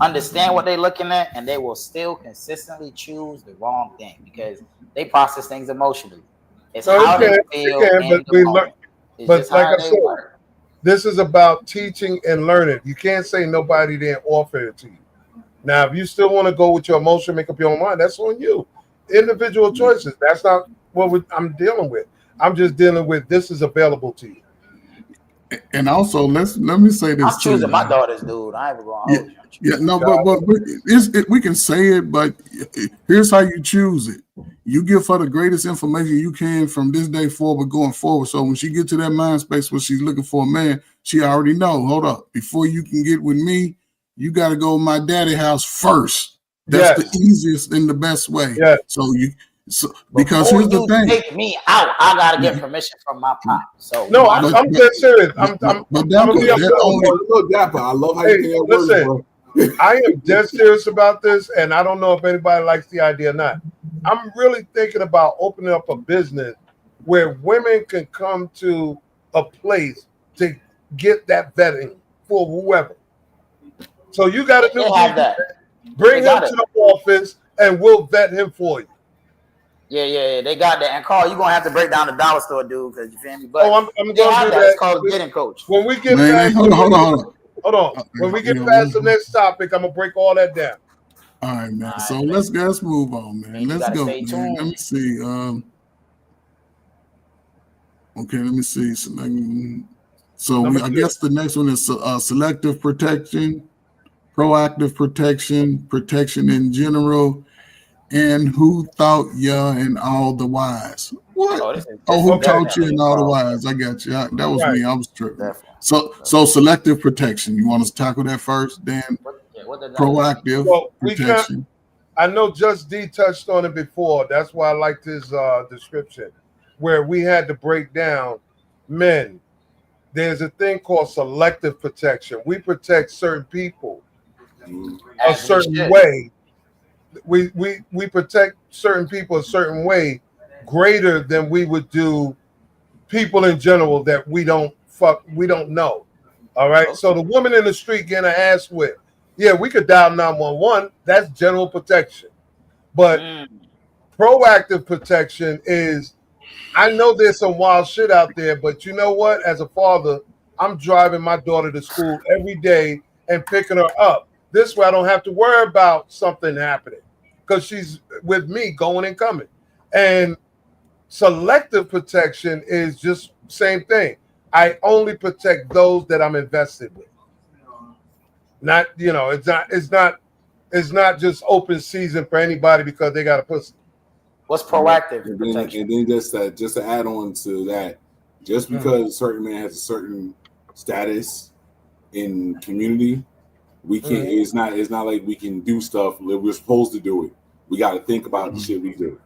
understand what they're looking at, and they will still consistently choose the wrong thing because they process things emotionally. It's how they feel in the moment. It's just like how I they said, work. this is about teaching and learning. You can't say nobody didn't offer it to you. Now, if you still want to go with your emotion, make up your own mind, that's on you. Individual choices. That's not what I'm dealing with. I'm just dealing with this is available to you. And also, let me say this I'm too. choosing my daughters, dude. I ain't even gonna hold you. Yeah, no, but we can say it, but here's how you choose it. You give her the greatest information you can from this day forward, going forward. So when she get to that mind space where she's looking for a man, she already know. Hold up, before you can get with me, you got to go to my daddy house first. That's the easiest and the best way. Yeah. So because here's the thing. Take me out. I gotta get permission from my pop. So no, I'm dead serious. I'm gonna be Dapper. I love how you can listen. Word, I am dead serious about this, and I don't know if anybody likes the idea or not. I'm really thinking about opening up a business where women can come to a place to get that vetting for whoever. So you got to do bring him to the office, and we'll vet him for you. Yeah, they got that. And Carl, you're gonna have to break down the dollar store, dude, because you feel me. But I'm gonna do that. It's called getting coach. When we get past, hold on. When we get past the next topic, I'm gonna break all that down. All right, man. So let's move on, man. Let's go, man. Let me see. Okay, let me see. So I guess the next one is selective protection, proactive protection, protection in general, and who taught you and all the wise? What? Who taught you and all the wise? I got you. That was me. I was tripping. So selective protection. You want us to tackle that first? Then proactive protection. I know Just D touched on it before. That's why I liked his description, where we had to break down men. There's a thing called selective protection. We protect certain people a certain way. We protect certain people a certain way greater than we would do people in general that we don't know. All right. So the woman in the street getting her ass whipped. Yeah, we could dial 911. That's general protection. But proactive protection is, I know there's some wild shit out there, but you know what? As a father, I'm driving my daughter to school every day and picking her up. This way I don't have to worry about something happening because she's with me going and coming. And selective protection is just same thing. I only protect those that I'm invested with. Not, it's not just open season for anybody because they got a pussy. What's proactive protection? And then just to add on to that, just because a certain man has a certain status in community, we can't. It's not like we can do stuff that we're supposed to do it. We got to think about the shit we do.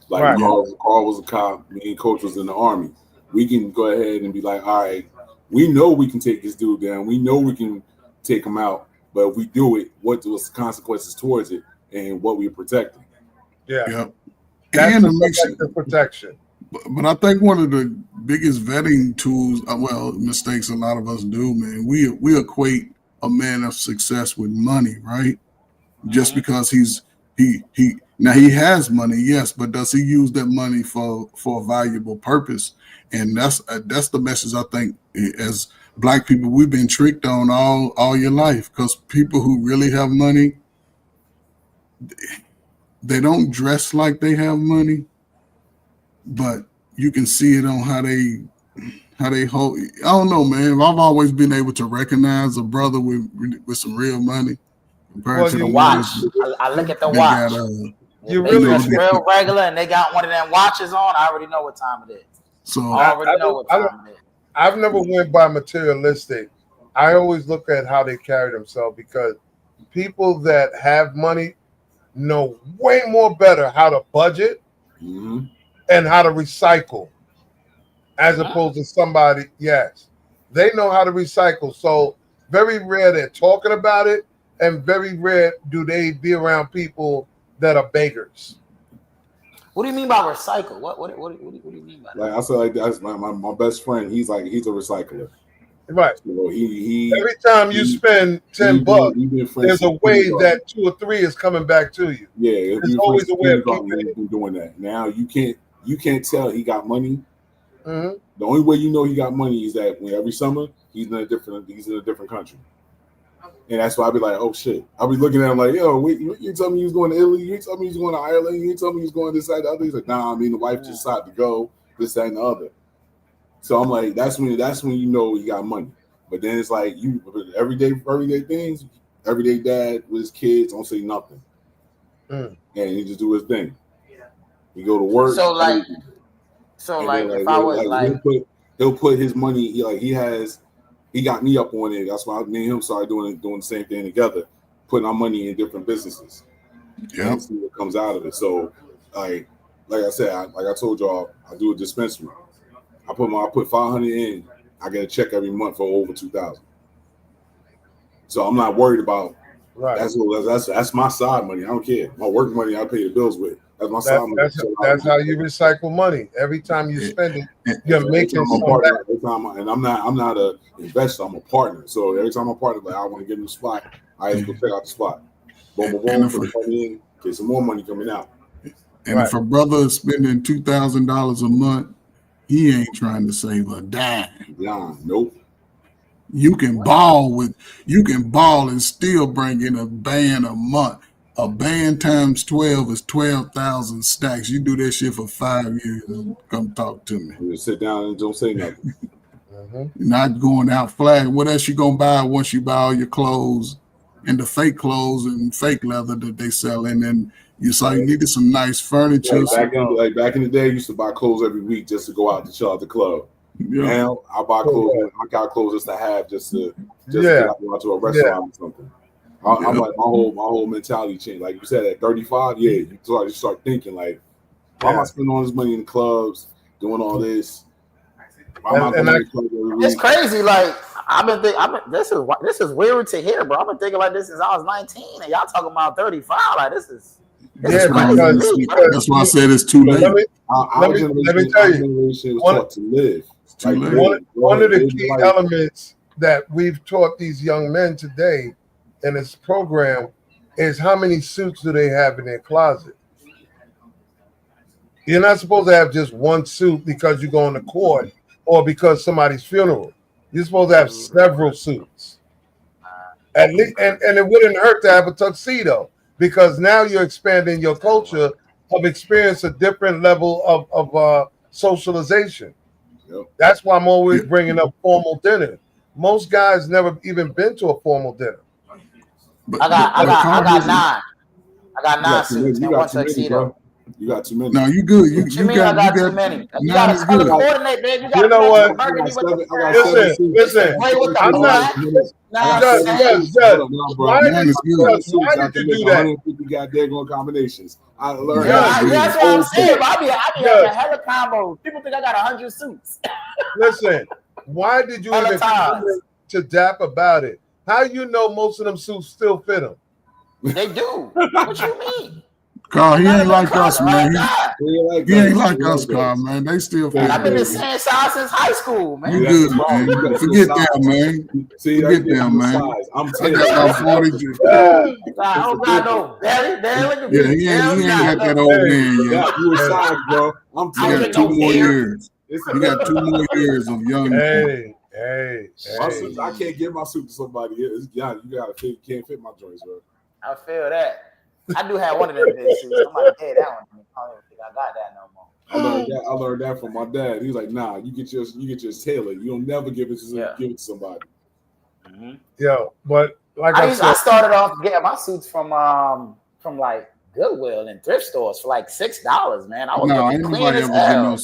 Like Carl was a cop, me and Coach was in the Army. We can go ahead and be like, all right, we know we can take this dude down. We know we can take him out. But if we do it, what was the consequences towards it and what we're protecting? Yeah. Yep. That's the protection. But I think one of the biggest vetting tools, mistakes a lot of us do, man, we equate a man of success with money, right? Just because he has money, yes, but does he use that money for a valuable purpose? And that's the message I think as Black people we've been tricked on all your life, because people who really have money, they don't dress like they have money, but you can see it on how they hold. I don't know, man. I've always been able to recognize a brother with some real money compared to the watch. I look at the watch. You really real regular, and they got one of them watches on. I already know what time it is. So I already know what time it is. I've never went by materialistic. I always look at how they carry themselves because people that have money know way more better how to budget Mm-hmm. and how to recycle as opposed to somebody, yes. They know how to recycle. So very rare they're talking about it, and very rare do they be around people that are beggars. What do you mean by recycle? What do you mean by that? Like I said, like that's my best friend. He's a recycler. Right. So he Every time you spend $10, he been friends there's a since way kindergarten. that 2 or 3 is coming back to you. Yeah, There's always a way of keeping he's it. been doing that. Now you can't tell he got money. Mm-hmm. The only way you know he got money is that when every summer he's in a different country. And that's why I'll be like, oh shit. I'll be looking at him like, yo, wait, you tell me he was going to Italy, you tell me he's going to Ireland, you tell me he's going this side, the other. He's like, nah, I mean the wife just decided to go, this, that, and the other. So I'm like, that's when you know he got money. But then it's like you everyday things, everyday dad with his kids don't say nothing. And he just do his thing. He go to work. So like if I was like he'll put his money, he got me up on it. That's why me and him started doing the same thing together, putting our money in different businesses. Yeah. And see what comes out of it. So like I said, like I told y'all, I do a dispensary. I put 500 in, I get a check every month for over 2,000. So I'm not worried about that's my side money. I don't care. My work money I pay the bills with. That's my side money. That's how you recycle money. Every time you spend it, you're making some back. And I'm not an investor, I'm a partner. So every time I'm a partner, like I want to get in the spot, I just go check out the spot. Boom, boom, boom, put the money in, get some more money coming out. And if a brother is spending $2,000 a month, he ain't trying to save a dime. Nah, nope. You can ball and still bring in a band a month. A band times 12 is 12,000 stacks. You do that shit for 5 years and come talk to me. You just sit down and don't say nothing. You're not going out flagging. What else you gonna buy once you buy all your clothes and the fake clothes and fake leather that they sell? And then you needed some nice furniture. Like back in the day, I used to buy clothes every week just to go out to chill at the club. Yeah. Now I buy clothes. I got clothes just to have, just to get out to a restaurant or something. I'm like my whole mentality changed. Like you said, at 35, you start thinking like, why am I spending all this money in clubs, doing all this? It's crazy. Like I've been thinking, this is weird to hear, bro. I've been thinking like this since I was 19, and y'all talking about 35. Like this is crazy. That's why I said it's too late. Let me tell you, one of the key elements that we've taught these young men today in this program is how many suits do they have in their closet. You're not supposed to have just one suit because you go on the court or because somebody's funeral. You're supposed to have several suits. At least, and it wouldn't hurt to have a tuxedo because now you're expanding your culture of experience a different level of socialization. Yep. That's why I'm always bringing up formal dinner. Most guys never even been to a formal dinner. I got 9 suits and 1 tuxedo. You got too many. No, you good. You got too many. You got to color coordinate, baby. You know what? Listen. I'm not. Why did you do that? 150 goddamn combinations. I learned. That's what I'm saying. I be having a hella combos. People think I got 100 suits. Listen, why did you even to dap about it? How you know most of them suits still fit them? They do. What you mean? Carl, he ain't like us, man. He ain't like us, Carl, man. They still fit. I've been the same size since high school, man. You good, man. Forget that, man. Forget them, man. I'm I got about 40. Oh, God, no. Barry, yeah, he ain't got that old man yet. You a size, bro. I'm telling you. He got 2 more years. He got 2 more years of young. Hey. I can't give my suit to somebody. You can't fit my joints, bro. I feel that. I do have one of them suits. Somebody paid that one. I don't think I got that no more. I learned that from my dad. He was like, "Nah, you get yours tailored. You don't never give it to somebody." Mm-hmm. Yo, but like I started off getting my suits from like Goodwill and thrift stores for like $6, man. I was looking clean as hell,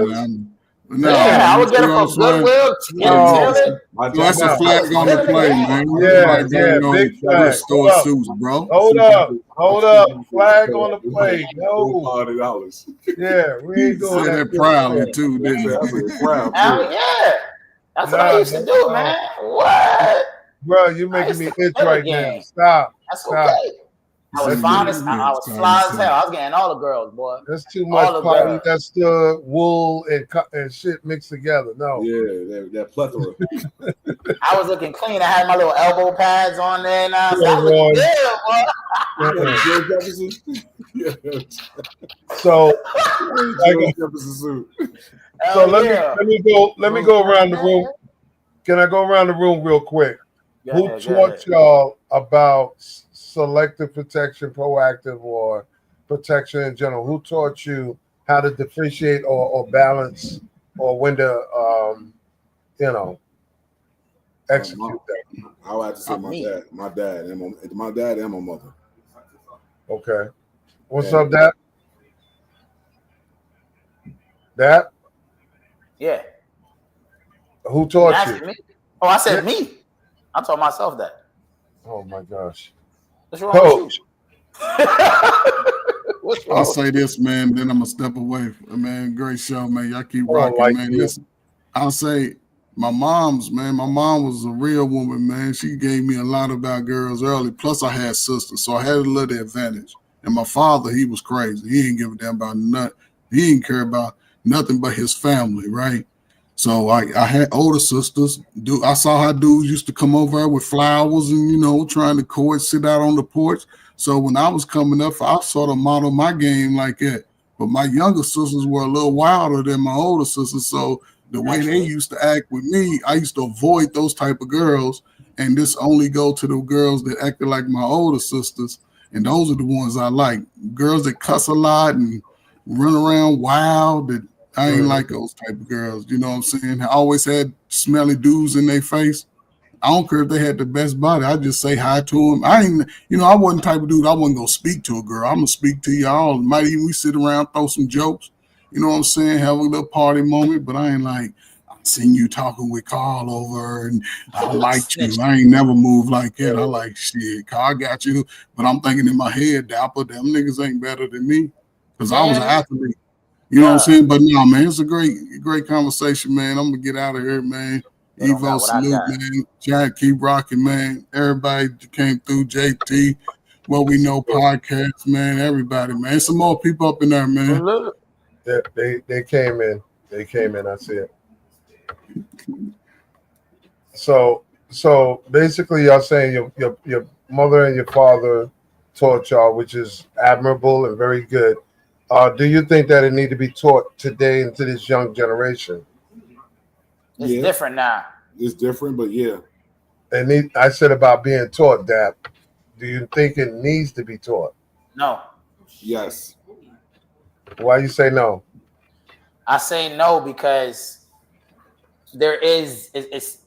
man. No, Yeah, I man. would get You them know what I'm from saying? Goodwill, skin and No, tailor. My So that's jacket a no. I flag was on the killing the play, game. man. Yeah, Everybody got yeah, no big flag. store Hold up. suits, bro. Hold up. Hold up. Flag on the plate. No. $400. Yeah, we He ain't doing said that that shit proudly here. too, didn't That's he? a crowd Hell too. yeah. That's what I Nah, used to do, no. man. What? Bro, you're I making used me to itch kill the right now. game. Stop. That's Stop. okay. He I was said That's you fine too make as your I head was start fly as hell. himself. I was getting all the girls, boy. that's too much All the girls. polyester, wool, and shit mixed together. No. Yeah, that plethora. I was looking clean. I had my little elbow pads on there now. So Yeah, I was looking Roy. good, boy. Uh-uh. George Jefferson. Yeah, So like George Jefferson suit. so Hell let me yeah. let me go let me go around the room. Can I go around the room real quick? Who Go taught ahead. y'all about selective protection, proactive, or protection in general? Who taught you how to differentiate or balance or when to you know execute that? I would have to say my Me. dad, my dad and my mother. Okay. What's Yeah. up, Dad? Dad? Yeah. Who You taught you? asking me? Oh, I said Yeah. me. I told myself that. Oh my gosh. What's wrong with you? Coach. What's I'll wrong with say this, man. Then I'm gonna step away. Man, great show, man. Y'all keep I don't rocking, like man. you. Listen, I'll say my mom's, man. My mom was a real woman, man. She gave me a lot about girls early. Plus, I had sisters, so I had a little advantage. And my father, he was crazy. He didn't give a damn about nothing. He didn't care about nothing but his family, right? So I had older sisters. I saw how dudes used to come over with flowers and trying to court, sit out on the porch. So when I was coming up, I sort of modeled my game like that. But my younger sisters were a little wilder than my older sisters. So the way they Naturally. used to act with me, I used to avoid those type of girls. And this only go to the girls that acted like my older sisters. And those are the ones I like. Girls that cuss a lot and run around wild. That I ain't Mhm. like those type of girls. You know what I'm saying? I always had smelly dudes in their face. I don't care if they had the best body. I just say hi to them. I ain't, I wasn't the type of dude. I wasn't gonna speak to a girl. I'm gonna speak to y'all. Might even we sit around, throw some jokes. You know what I'm saying? Have a little party moment. But I ain't like I seen you talking with Carl over, and I liked you. Snitch. I ain't never moved like that. I like shit. Carl got you, but I'm thinking in my head, Dapper, them niggas ain't better than me because I was an Man, athlete. You know what I'm bruh. saying? But no, man, it's a great conversation, man. I'm gonna get out of here, man. They don't Evo, got what I salute, got. man. Jack, keep rocking, man. Everybody that came through, JT, What We Know podcast, man. Everybody, man. Some more people up in there, man. Look. Yeah, they came in. They came in. I see it. So basically, y'all saying your mother and your father taught y'all, which is admirable and very good. Do you think that it need to be taught today into this young generation? It's Yeah, different now. it's different, but yeah, And I said about being taught that. Do you think it needs to be taught? No. yes, Why you say no? I say no because there is it's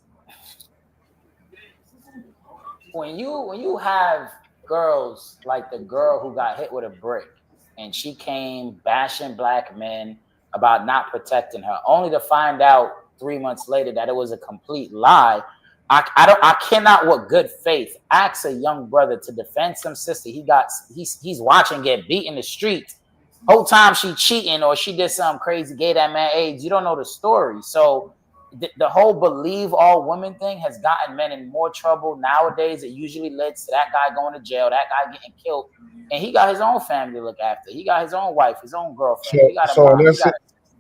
when you have girls like the girl who got hit with a brick and she came bashing black men about not protecting her, only to find out 3 months later that it was a complete lie. I cannot with good faith ask a young brother to defend some sister he's watching get beat in the streets. Whole time she cheating or she did something crazy, gave that man AIDS. You don't know the story. So the whole believe all women thing has gotten men in more trouble nowadays. It usually leads to that guy going to jail, that guy getting killed, and he got his own family to look after. He got his own wife, his own girlfriend. So He got a so mom. in He got.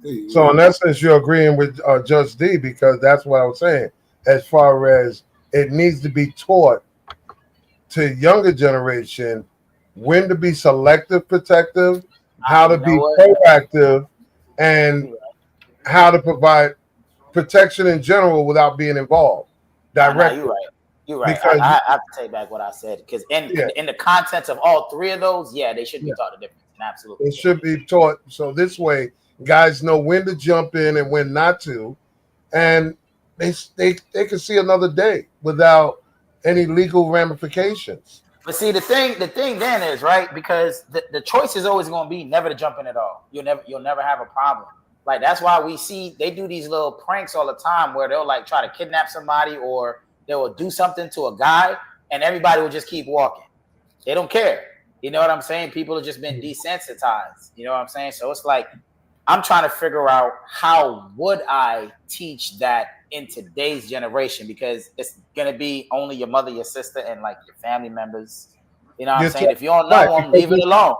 essence, so in essence, you're agreeing with Judge D because that's what I was saying. As far as it needs to be taught to younger generation when to be selective protective, how to You know be what? proactive, and how to provide protection in general without being involved Nah, directly. you're right. You're right. Because I have to take back what I said because in, yeah, in in the contents of all three of those, yeah, they should be yeah, taught the difference. And absolutely, it should be taught so this way guys know when to jump in and when not to, and they can see another day without any legal ramifications. But see, the thing then is right because the choice is always going to be never to jump in at all. You'll never have a problem. Like that's why we see they do these little pranks all the time where they'll like try to kidnap somebody or they will do something to a guy and everybody will just keep walking. They don't care. You know what I'm saying? People have just been desensitized. You know what I'm saying? So it's like I'm trying to figure out how would I teach that in today's generation because it's gonna be only your mother, your sister, and like your family members. You know what I'm saying? If you don't right, know them, leave it alone.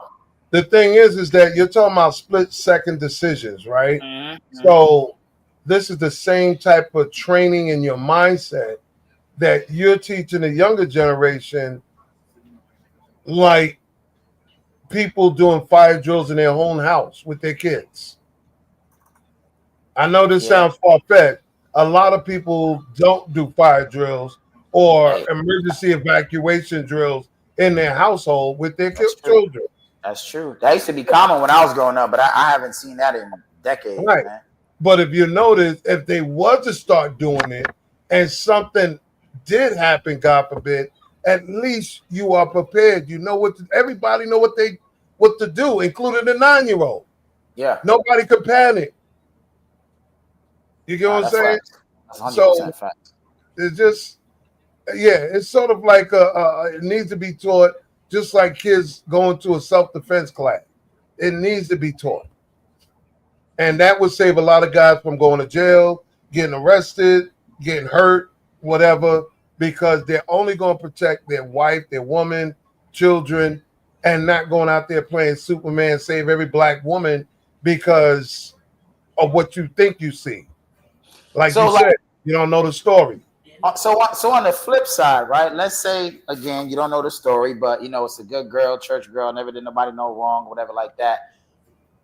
the thing is that you're talking about split second decisions, right? Mm-hmm. So this is the same type of training in your mindset that you're teaching the younger generation, like people doing fire drills in their own house with their kids. I know this Yeah. sounds far fetched. A lot of people don't do fire drills or Hey, emergency evacuation drills in their household with their that's true. children. That's true. That used to be common when I was growing up, but I haven't seen that in decades, Right. man. But if you notice, if they was to start doing it and something did happen, God forbid, at least you are prepared. You know everybody know what to do, including the 9-year-old. Yeah. Nobody could panic. You get what I'm That's saying? facts. That's So 100% facts. it's just it's sort of like it needs to be taught just like kids going to a self-defense class. It needs to be taught. And that would save a lot of guys from going to jail, getting arrested, getting hurt, whatever, because they're only going to protect their wife, their woman, children, and not going out there playing Superman, save every black woman because of what you think you see. Like you So, like, said, you don't know the story. so on the flip side, right? Let's say again, you don't know the story, but you know it's a good girl, church girl, never did nobody no wrong, whatever like that.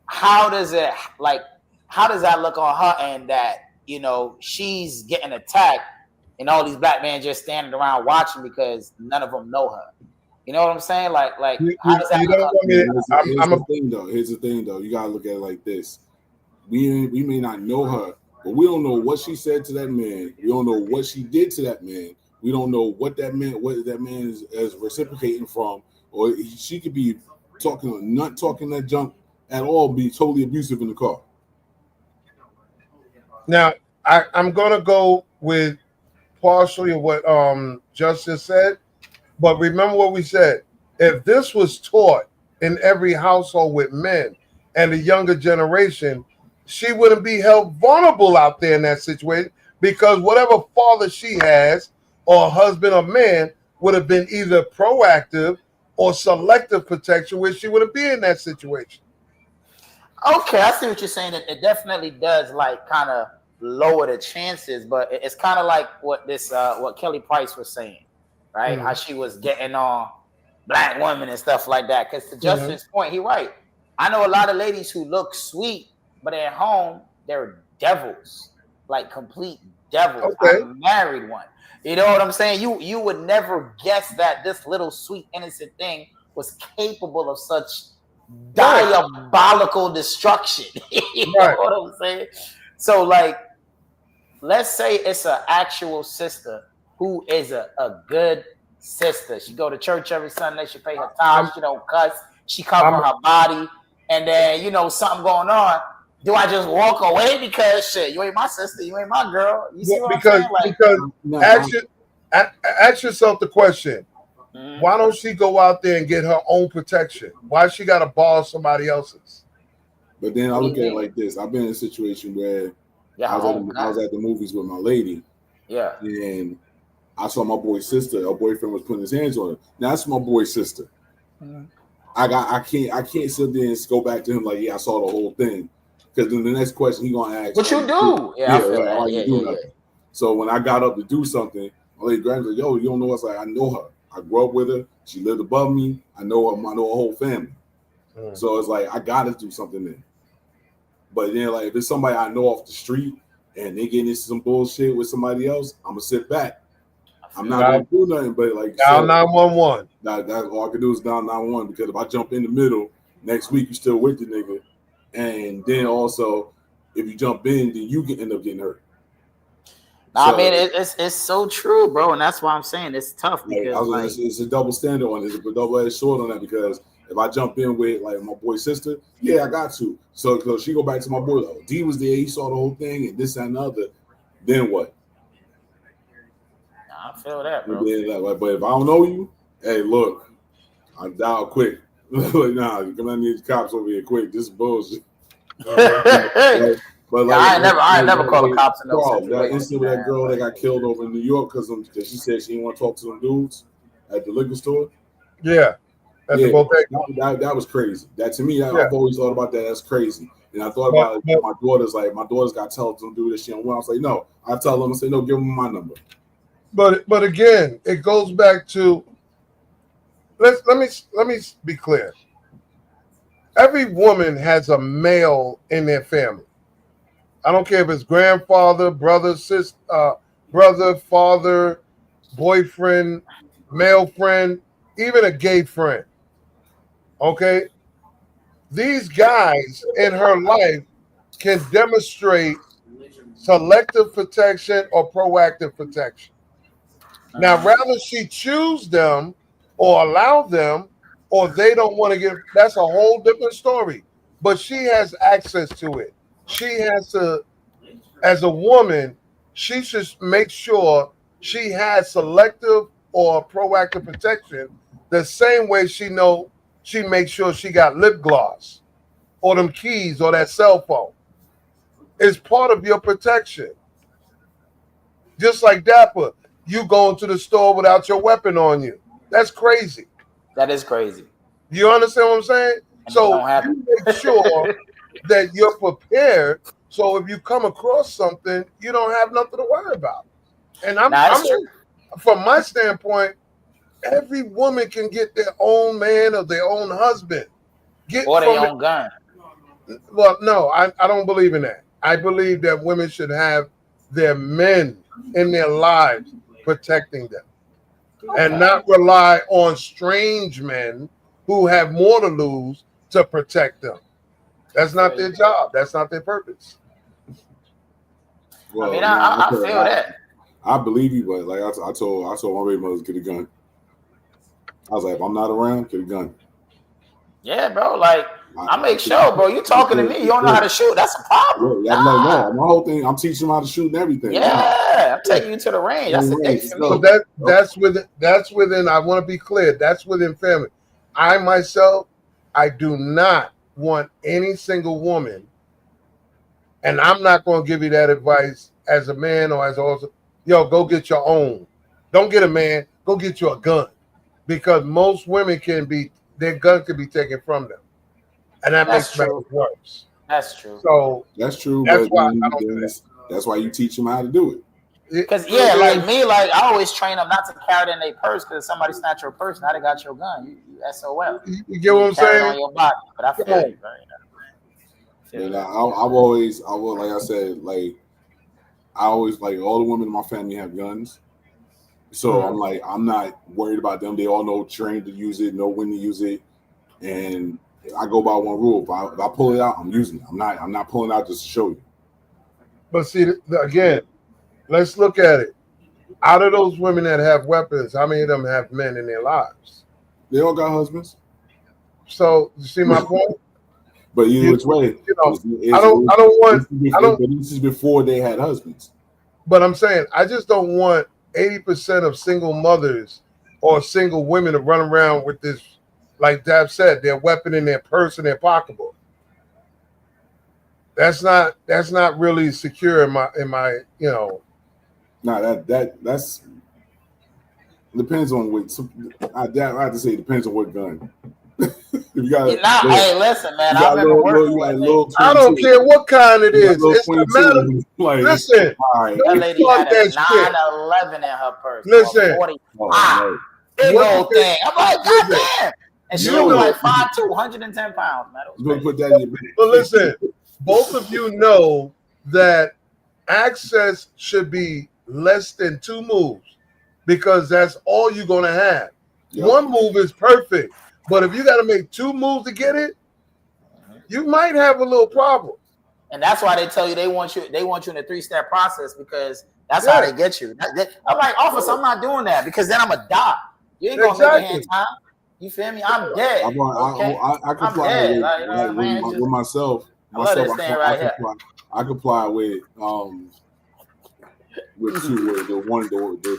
How does it like? How does that look on her end that you know she's getting attacked and all these black men just standing around watching because none of them know her? You know what I'm saying? Like how does that You look don't on? want me to, Here's the thing, though. Here's the thing, though. You gotta look at it like this. We may not know her, but we don't know what she said to that man. We don't know what she did to that man. We don't know what that man is reciprocating from, or she could be talking, not talking that junk at all, be totally abusive in the car. now I'm gonna go with partially what Justice said, but remember what we said. If this was taught in every household with men and the younger generation, she wouldn't be held vulnerable out there in that situation because whatever father she has, or husband or man, would have been either proactive or selective protection where she wouldn't be in that situation. Okay, I see what you're saying. It definitely does like kind of lower the chances, but it's kind of like what this what Kelly Price was saying, right? How Mhm. she was getting on black women and stuff like that. Because to Mhm. Justin's point, he right. I know a lot of ladies who look sweet, but at home they're devils, like complete devils. I Okay. married one. You know what I'm saying? You would never guess that this little sweet innocent thing was capable of such Right. diabolical destruction. You know Right. what I'm saying? So, like, let's say it's an actual sister who is a good sister. She go to church every Sunday. She pay her tithes. I'm. She don't cuss. She cover I'm. her body. And then, you know, something going on. Do I just walk away because shit? You ain't my sister. You ain't my girl. You see what I'm Because saying? Like, No, ask yourself the question: mm-hmm. why don't she go out there and get her own protection? Why she got to borrow somebody else's? but then I What do look you at it mean? like this. I've been in a situation where Yeah, her own I gun. was at the movies with my lady, Yeah. and I saw my boy's sister. Her boyfriend was putting his hands on her. Now that's my boy's sister. Mhm. I can't sit there and go back to him like, yeah, I saw the whole thing. Because then the next question he gonna ask, What you do? Yeah, I yeah, feel right, that. why Yeah, you do yeah, yeah. nothing? So when I got up to do something, my lady Grant was like, yo, you don't know us? Like, I know her. I grew up with her. She lived above me. I know her. I know her whole family. Mm. So it's like I gotta do something then. But then like if it's somebody I know off the street and they getting into some bullshit with somebody else, I'm gonna sit back. I I'm feel not that. Dial, gonna do nothing. But like you dial said, 911. that all I can do is down 9-1 because if I jump in the middle next week, you still with the nigga, and then also if you jump in, then you can end up getting hurt. Nah, I mean, So it's so true, bro, and that's why I'm saying it's tough like because like it's a double standard on it. It's a double edged sword on that because If I jump in with like my boy's sister, yeah, I got to. So she go back to my boy. Like, D was there. He saw the whole thing and this and the other. Then what? Nah, I feel that, bro. Then, but if I don't know you, hey, look, I dial quick. Like, nah, you're gonna need the cops over here quick. This is bullshit. But like, I ain't never call the cops in no that situation. incident with that girl that got killed over in New York because she said she didn't want to talk to them dudes at the liquor store. Yeah, that was crazy. That to me, I've always thought about that. That's crazy. And I thought about it, my daughters. Like my daughters got to tell them do this shit. And I was like, no. I tell them, I say, no, give them my number. But again, it goes back to let me be clear. Every woman has a male in their family. I don't care if it's grandfather, brother, sister, brother, father, boyfriend, male friend, even a gay friend. Okay? These guys in her life can demonstrate selective protection or proactive protection. Now, rather she choose them or allow them, or they don't want to get, that's a whole different story. But she has access to it. She has to, as a woman, she should make sure she has selective or proactive protection the same way she makes sure she got lip gloss or them keys or that cell phone. It's part of your protection. Just like Dapper, you going to the store without your weapon on you. That's crazy. That is crazy. You understand what I'm saying? So you make sure that you're prepared. So if you come across something, you don't have nothing to worry about. And from my standpoint, every woman can get their own man or their own husband. Or their own gun. Well, no, I don't believe in that. I believe that women should have their men in their lives protecting them and not rely on strange men who have more to lose to protect them. That's not their job. That's not their purpose. Well, I feel that. I believe you, but like I told my baby mother, get a gun. I was like, if I'm not around, get a gun. Yeah, bro. Like I make sure, bro. You talking to me? You don't know how to shoot? That's a problem. Yeah, no, my whole thing. I'm teaching them how to shoot and everything. Yeah, I'm taking you to the range. That's a thing for me. So that's within. I want to be clear. That's within family. I myself, I do not want any single woman, and I'm not going to give you that advice as a man or as also. Yo, go get your own. Don't get a man. Go get you a gun, because most women their gun can be taken from them, and that makes matters worse. That's true. So that's true. That's why that's why you teach them how to do it. Because like me, like I always train them not to carry it in their purse because somebody snatch your purse. Now they got your gun. You SOL. You get what I'm saying? On your body, but I feel you, right? And like I said, like I always like all the women in my family have guns. So I'm not worried about them. They all know trained to use it, know when to use it, and I go by one rule. If I pull it out, I'm using it. I'm not pulling it out just to show you. But see, again, let's look at it. Out of those women that have weapons, how many of them have men in their lives? They all got husbands. So you see my point? But either which way, I don't want. But this is before they had husbands. But I'm saying I just don't want 80% of single mothers or single women to run around with this, like Dab said, their weapon in their purse and their pocketbook. That's not really secure in my that's depends on what. I have to say it depends on what gun. If you got hey, listen, man. I remember working. I don't care what kind it is. It's a matter. Listen, that lady had a 911 in her purse. Listen, big old thing. I'm like, goddamn. And she was like 5'2", 110 pounds, man. You gonna put that in your bag. But listen, both of you know that access should be less than 2 moves because that's all you're gonna have. Yep. 1 move is perfect. But if you got to make 2 moves to get it, you might have a little problem. And that's why they tell you they want you in a 3-step process because that's how they get you. I'm like, officer, I'm not doing that because then I'm gonna die. You ain't gonna make it in time. You feel me? I'm dead. Okay, I I'm comply dead. with Like, you know what I'm saying? It's just, with myself. I love Myself, this thing right here. I comply with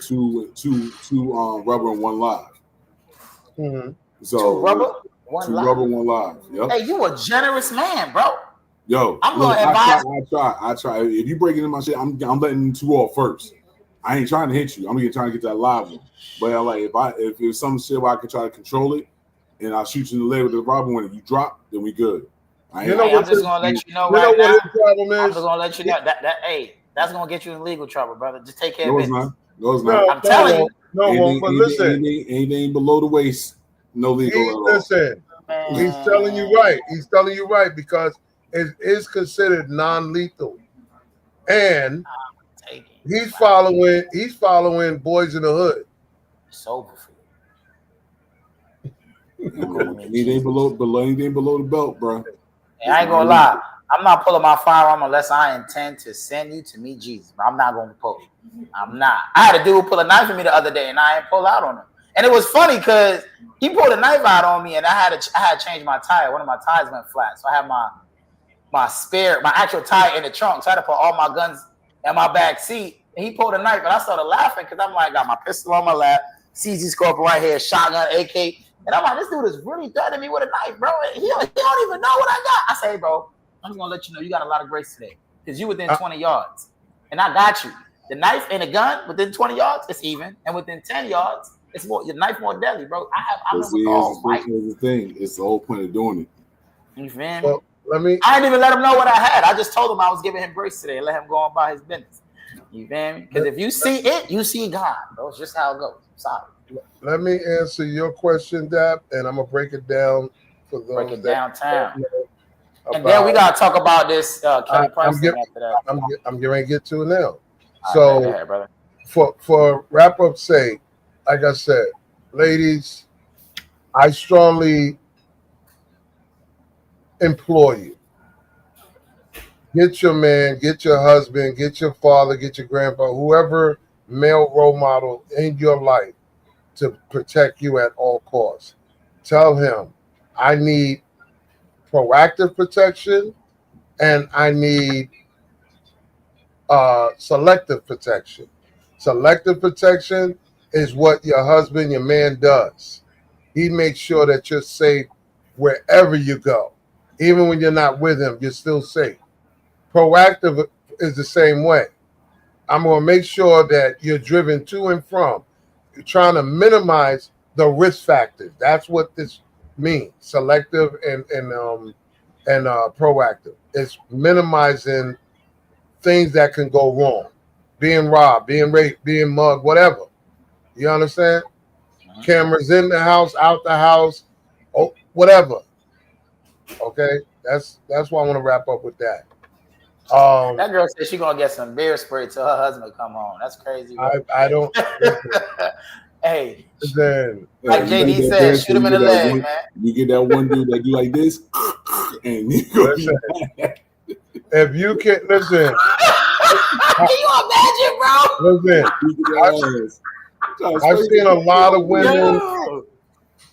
two, two rubber and one live. Mm-hmm. So Two rubber, one two live. rubber, one live. Yep. Hey, you a generous man, bro. Yo, I'm look, gonna advise. I try. If you break into my shit, I'm letting two off first. I ain't trying to hit you. I'm trying to get that live one. But like if it's some shit where I can try to control it, and I'll shoot you in the leg with the rubber when you drop, then we good. You know I'm just gonna let you know you know right what now. his problem I'm is? just gonna let you know that hey, that's gonna get you in legal trouble, brother. Just take care No, of it's business. not. No, it's No, not. I'm telling you, no, won't. But listen, Anything below the waist, no legal at all. listen. He's telling you right. He's telling you right because it is considered non-lethal, and he's following. He's following Boys in the Hood. It's over for you. Anything below the belt, bro. Hey, I ain't gonna lie. I'm not pulling my firearm unless I intend to send you to meet Jesus. But I'm not gonna pull it. I'm not. I had a dude pull a knife at me the other day, and I ain't pull out on him. And it was funny because he pulled a knife out on me, and I had to change my tire. One of my tires went flat, so I had my actual tire in the trunk. So I had to put all my guns in my back seat. And he pulled a knife, and I started laughing because I'm like, got my pistol on my lap, CZ scope right here, shotgun, AK. And I'm like, this dude is really threatening me with a knife, bro. He don't even know what I got. I say, hey, bro, I'm just gonna let you know you got a lot of grace today because you within 20 yards, and I got you. The knife and the gun within 20 yards, it's even, and within 10 yards, it's more. Your knife more deadly, bro. I remember here's the thing. It's the whole point of doing it. You feel me? Well, I didn't even let him know what I had. I just told him I was giving him grace today and let him go on by his business. You feel me? Because if you see it, you see God, bro. It's just how it goes. I'm sorry. Let me answer your question, Dap, and I'm gonna break it down for those. Break it downtown. And then we gotta talk about this Kelly Price thing after that. I'm getting ready to get to it now. So go ahead, brother. For wrap up sake, like I said, ladies, I strongly implore you. Get your man, get your husband, get your father, get your grandpa, whoever male role model in your life to protect you at all costs. Tell him, I need proactive protection and I need selective protection. Selective protection is what your husband, your man does. He makes sure that you're safe wherever you go. Even when you're not with him, you're still safe. Proactive is the same way. I'm going to make sure that you're driven to and from. You're trying to minimize the risk factors. That's what this means. Selective and proactive. It's minimizing things that can go wrong. Being robbed, being raped, being mugged, whatever. You understand? Cameras in the house, out the house, whatever. Okay, that's why I want to wrap up with that. That girl said she's gonna get some beer spray till her husband come home. That's crazy. I don't. Hey, then, like JD said, shoot him in the leg, man. You get that one dude that do like this, and you go. Listen, if you can listen, can you imagine, bro? Listen, I've seen a lot of women.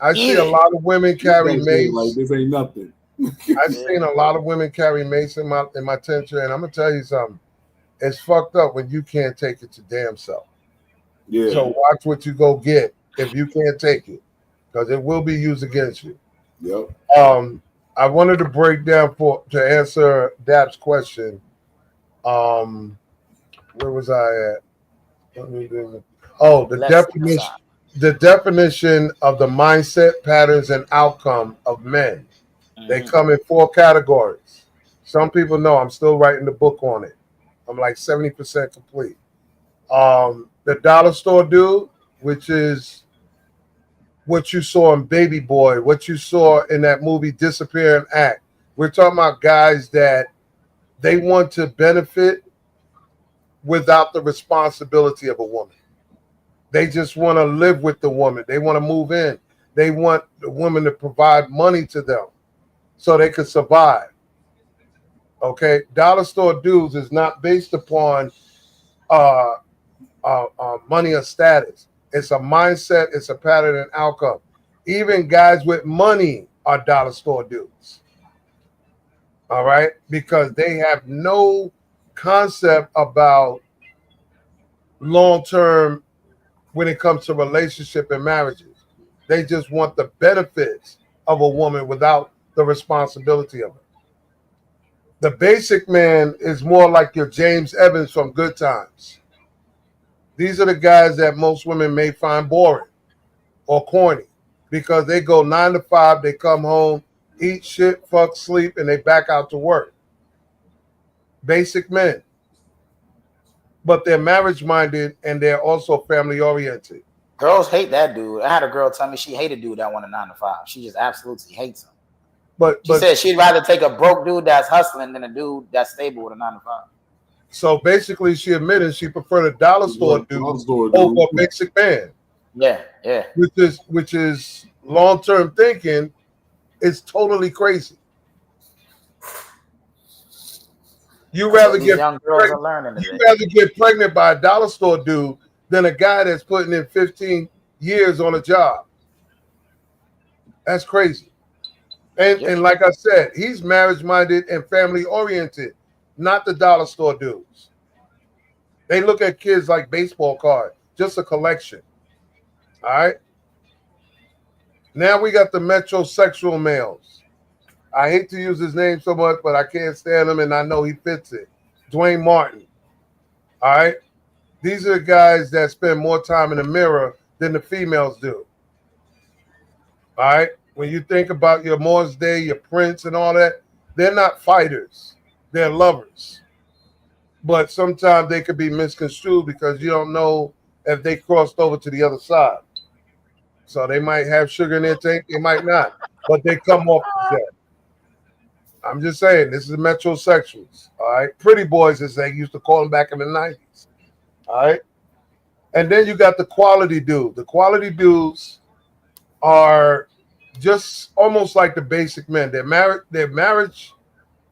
I see a lot of women carry mace. Like this ain't nothing. I've seen a lot of women carry mace in my tension, and I'm gonna tell you something. It's fucked up when you can't take it to damn self. Yeah. So watch what you go get if you can't take it, because it will be used against you. Yep. I wanted to break down to answer Dap's question. Where was I at? Oh, the definition. The definition of the mindset, patterns, and outcome of men. They come in 4 categories. Some people know I'm still writing the book on it. I'm like 70% complete. The dollar store dude, which is what you saw in Baby Boy, what you saw in that movie Disappear and Act. We're talking about guys that they want to benefit without the responsibility of a woman. They just want to live with the woman. They want to move in. They want the woman to provide money to them so they can survive. Okay, dollar store dudes is not based upon money or status. It's a mindset. It's a pattern and outcome. Even guys with money are dollar store dudes. All right, because they have no concept about long term when it comes to relationship and marriages. They just want the benefits of a woman without the responsibility of it. The basic man is more like your James Evans from Good Times. These are the guys that most women may find boring or corny because they go 9 to 5, they come home, eat shit, fuck, sleep, and they back out to work. Basic men. But they're marriage minded and they're also family oriented. Girls hate that dude. I had a girl tell me she hated a dude that wanted 9 to 5. She just absolutely hates him. She said she'd rather take a broke dude that's hustling than a dude that's stable with a 9 to 5. So basically, she admitted she preferred a dollar store dude over a basic man. Yeah, yeah. Which is long term thinking. Is totally crazy. You rather get pregnant by a dollar store dude than a guy that's putting in 15 years on a job. That's crazy. And like I said, he's marriage minded and family oriented, not the dollar store dudes. They look at kids like baseball cards, just a collection. All right. Now we got the metrosexual males. I hate to use his name so much, but I can't stand him, and I know he fits it. Dwayne Martin. All right. These are the guys that spend more time in the mirror than the females do. All right. When you think about your Morris Day, your Prince, and all that, they're not fighters. They're lovers. But sometimes they could be misconstrued because you don't know if they crossed over to the other side. So they might have sugar in their tank, they might not, but they come off the jet. I'm just saying, this is metrosexuals, all right? Pretty boys, as they used to call them back in the 90s, all right? And then you got the quality dude. The quality dudes are just almost like the basic men. They're marriage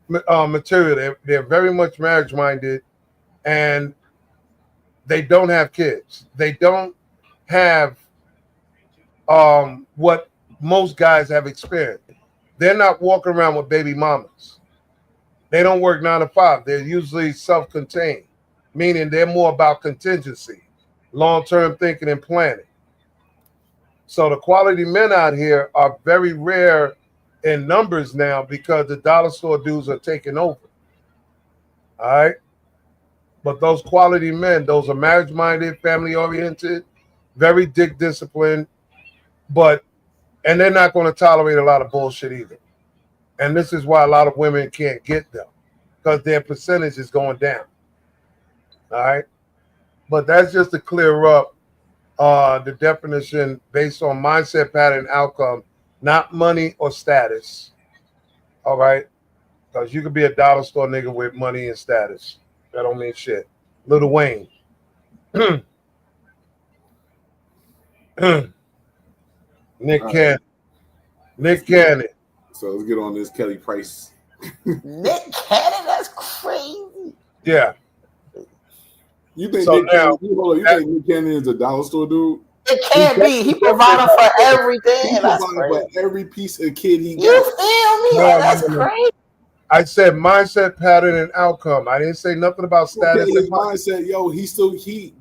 material. They're very much marriage-minded, and they don't have kids. They don't have what most guys have experienced. They're not walking around with baby mamas. They don't work 9 to 5. They're usually self-contained, meaning they're more about contingency, long-term thinking and planning. So the quality men out here are very rare in numbers now because the dollar store dudes are taking over. All right. But those quality men, those are marriage-minded, family-oriented, very dick disciplined, and they're not going to tolerate a lot of bullshit either. And this is why a lot of women can't get them, because their percentage is going down. All right. But that's just to clear up the definition based on mindset, pattern, outcome, not money or status. All right. Because you could be a dollar store nigga with money and status. That don't mean shit. Lil Wayne. Nick Cannon. Nick Cannon. So let's get on this Kelly Price. Nick Cannon, that's crazy. Yeah. You think Nick Cannon is a dollar store dude? It can't be. He provided for everything. He provided for every piece of kid he got. You feel me? That's crazy. I said mindset, pattern, and outcome. I didn't say nothing about status. His mindset, he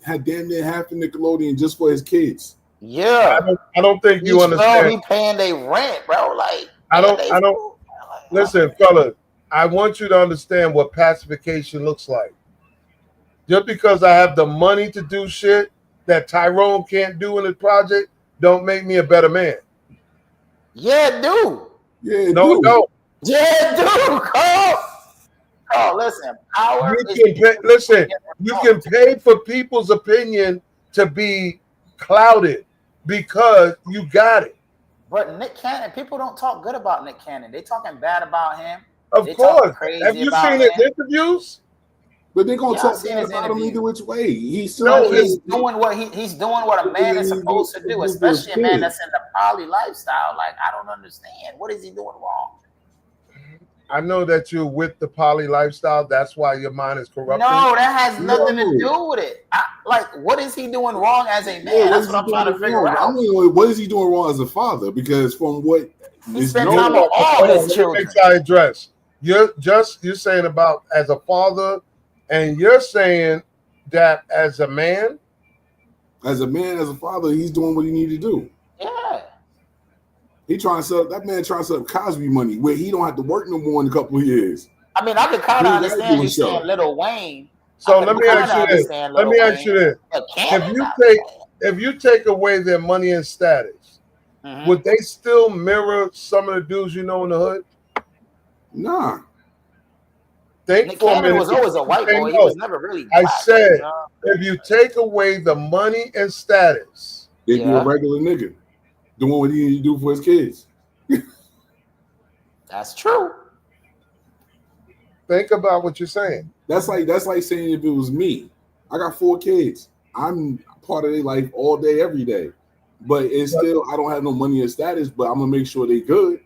had damn near half of Nickelodeon just for his kids. Yeah, I don't think you understand. He paying their rent, bro. Like I don't. Listen, fellas, I want you to understand what pacification looks like. Just because I have the money to do shit that Tyrone can't do in his project, don't make me a better man. Yeah, dude. Yeah, no. Yeah, dude. Oh, listen. You can pay for people's opinion to be clouded because you got it. But Nick Cannon, people don't talk good about Nick Cannon. They talking bad about him. Of course. Have you seen his interviews? But they're gonna talk about him either which way. He's doing what he's doing what a man is supposed to do, especially a man that's in the poly lifestyle. Like, I don't understand. What is he doing wrong? I know that you're with the poly lifestyle. That's why your mind is corrupted. No, that has nothing to No. do with it. Like, what is he doing wrong as a Yeah, man? what That's is what he I'm trying to doing figure wrong? I out. mean, what is he doing wrong as a father? Because from what He is spent known, time with all Hold on, his let me make children. sure I address. You're saying about as a father, and you're saying that as a man. as a man, as a father, he's doing what he need to do. Yeah. He trying to sell that man trying to sell Cosby money where he don't have to work no more in a couple of years. I mean, I could kind of He's understand doing you show. saying Lil Wayne. So I let could me kind ask of you this. understand Let Lil me ask Wayne. you this. But If you take away their money and status, would they still mirror some of the dudes you know in the hood? Nah. Think Nick for a Cannon minute. was always a white Say boy. He no. was never really I black. said, you know? if you take away the money and status, They be a Yeah. regular nigga doing what he need to do for his kids. That's true. think about what you're saying. That's like saying if it was me, I got 4 kids. I'm part of their life all day, every day. But it's still I don't have no money or status, but I'm gonna make sure they good.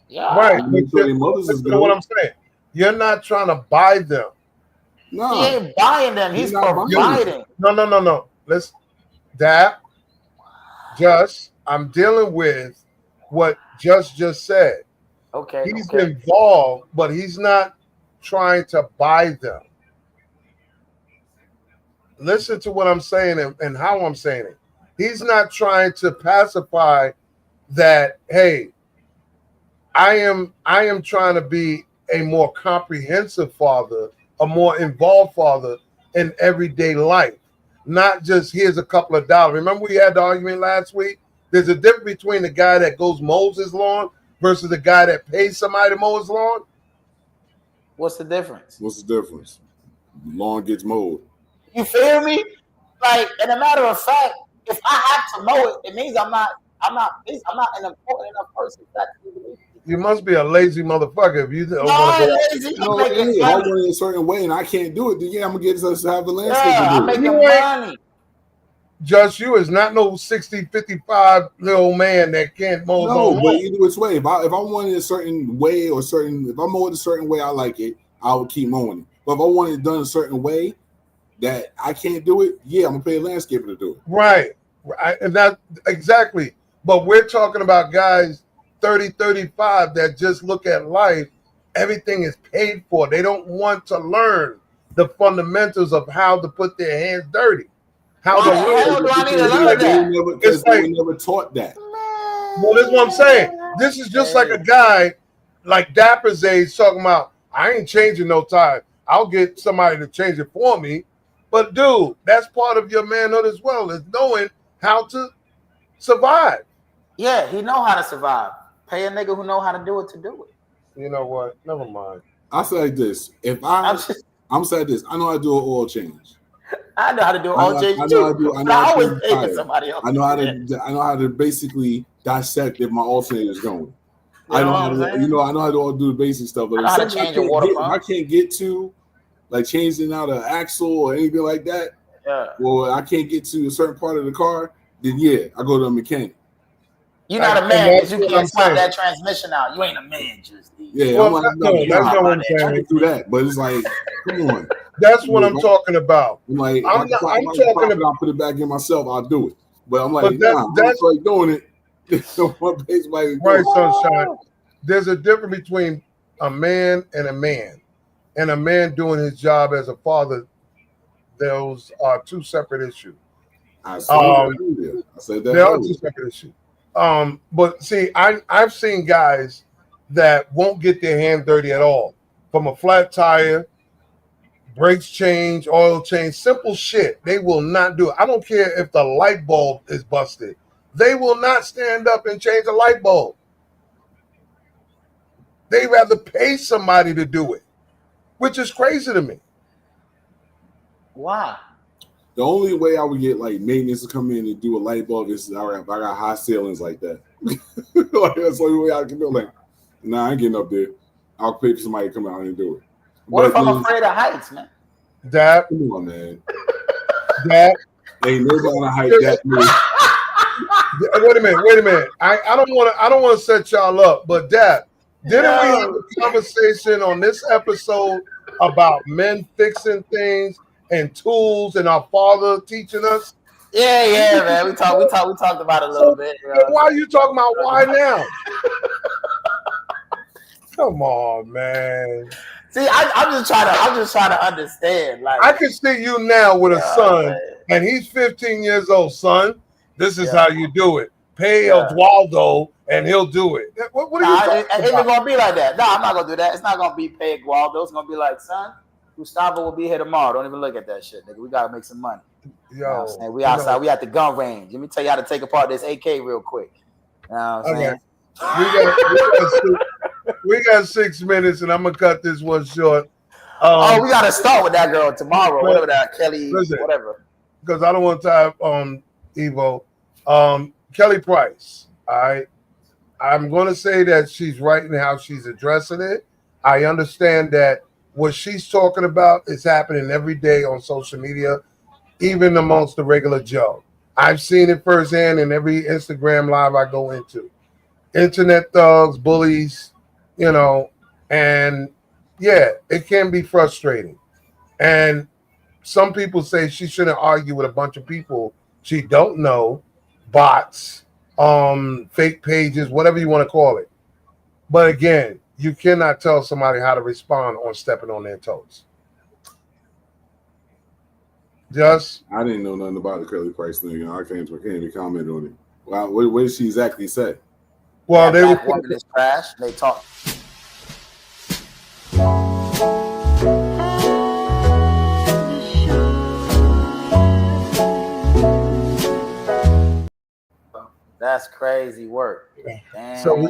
Yeah. Right. I'm gonna make sure their mothers is Listen to what good. I'm saying. You're not trying to buy them. He Nah, ain't buying them. He's not buying providing. No. Let's I'm dealing with what just said. Okay. He's Okay. involved, but he's not trying to buy them. Listen to what I'm saying and how I'm saying it. He's not trying to pacify that, hey, I am trying to be a more comprehensive father, a more involved father in everyday life. Not just here's a couple of dollars. Remember we had the argument last week? There's a difference between the guy that goes mows his lawn versus the guy that pays somebody to mow his lawn. What's the difference? What's the difference? Lawn gets mowed. You feel me? Like, and a matter of fact, if I have to mow it, it means I'm not an important enough person to actually do it. You must be a lazy motherfucker if you don't No, want to go out. lazy. No, I'm making if I money. want it a certain way and I can't do it, then yeah, I'm gonna get us to have the landscaper Yeah, I'm do it. making You ain't- money. Just you is not no 60, 55 little old man that can't mow his No, own but lawn. either which way, if I want it a certain way or if I mow it a certain way, I like it, I would keep mowing it. But if I want it done a certain way that I can't do it, yeah, I'm gonna pay a landscaper to do it. Right. And that exactly. But we're talking about guys 30, 35 that just look at life. Everything is paid for. They don't want to learn the fundamentals of how to put their hands dirty. How Why to the learn. hell do I need to Because learn they that? were It's like, never taught that. well, that's what I'm saying. This is just like a guy like Dapper's age talking about, I ain't changing no tire. I'll get somebody to change it for me. But dude, that's part of your manhood as well, is knowing how to survive. Yeah, he know how to survive. Pay a nigga who know how to do it to do it. You know what? Never mind. I say like this: if I'm saying this, I know how to do an oil change. I know how to do I all change know too. how But I always to pay for tire. somebody else. I know how to basically dissect if my alternator is going. You know what I'm saying? I know how to all do the basic stuff. But I know how to change a water pump. if I can't get to like changing out an axle or anything like that, Yeah. or I can't get to a certain part of the car, then yeah, I go to a mechanic. You're not a And man that's because you what can't I'm swap saying. that transmission out. You ain't a man, just Yeah, Well, I'm like, no, that's not what I'm I saying. can do that, but it's like, come on. That's what I'm talking about. I'm like, I'm talking about. I'll put it back in myself. I'll do it. But I'm like, But that's I'm like doing it. My base might right, do it. Sunshine. There's a difference between a man, and a man doing his job as a father. Those are two separate issues. I said that They are earlier. two separate issues. But see, I've seen guys that won't get their hand dirty at all. From a flat tire, brakes change, oil change, simple shit. They will not do it. I don't care if the light bulb is busted. They will not stand up and change a light bulb. They rather pay somebody to do it, which is crazy to me. Why? The only way I would get like maintenance to come in and do a light bulb is I got high ceilings like that. Like that's the only way I can do it. Like, nah, I ain't getting up there. I'll pay for somebody to come out and do it. What if I'm then- afraid of heights, man? That Come on, man. ain't nobody on a height that me. Wait a minute. I don't want to set y'all up, but Dad, Didn't we have a conversation on this episode about men fixing things and tools and our father teaching us? Yeah, man. We talked about it a little bit. You know why are you talking about why now? Come on, man. See, I'm just trying to understand. Like, I can see you now with a son, man. and he's 15 years old. Son, this is how you do it. Pay Eduardo, and he'll do it. What are you talking about? It ain't gonna be like that. No, I'm not gonna do that. It's not gonna be pay Eduardo. It's gonna be like, son, Gustavo will be here tomorrow. Don't even look at that shit, nigga. We gotta make some money. You know what I'm saying? We outside. We at the gun range. Let me tell you how to take apart this AK real quick. You know what I'm saying? We got 6 minutes, and I'm gonna cut this one short. We gotta start with that girl tomorrow. Whatever that Kelly, whatever. Because I don't want to tie Evo. Kelly Price. I'm going to say that she's right in how she's addressing it. I understand that what she's talking about is happening every day on social media, even amongst the regular Joe. I've seen it firsthand in every Instagram live I go into. Internet thugs, bullies, you know, and yeah, it can be frustrating. And some people say she shouldn't argue with a bunch of people she don't know, bots, fake pages, whatever you want to call it. But again, you cannot tell somebody how to respond on stepping on their toes. Just I didn't know nothing about the Curly Price thing. I can't even comment on it. Well, what did she exactly say? Well, they were woman is trash. They talk. That's crazy work. Damn. So Yo,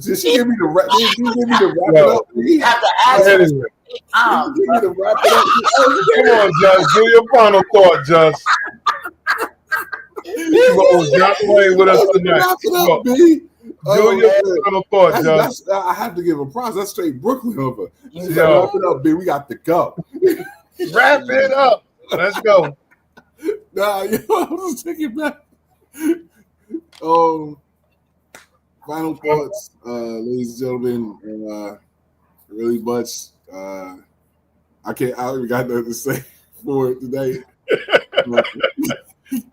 just give me the wrap. Give me the wrap it up. You have to ask give me the wrap it up. Come on, Just. Do your final thought, Just. Just playing with us tonight. Do your final thought, Just. I have to give a prize. That's straight Brooklyn over. Wrap it up, B. We got to go. Wrap it up. Let's go. Nah, yo, I'm just taking back. Final thoughts, ladies and gentlemen, really much. I already got nothing to say for it today.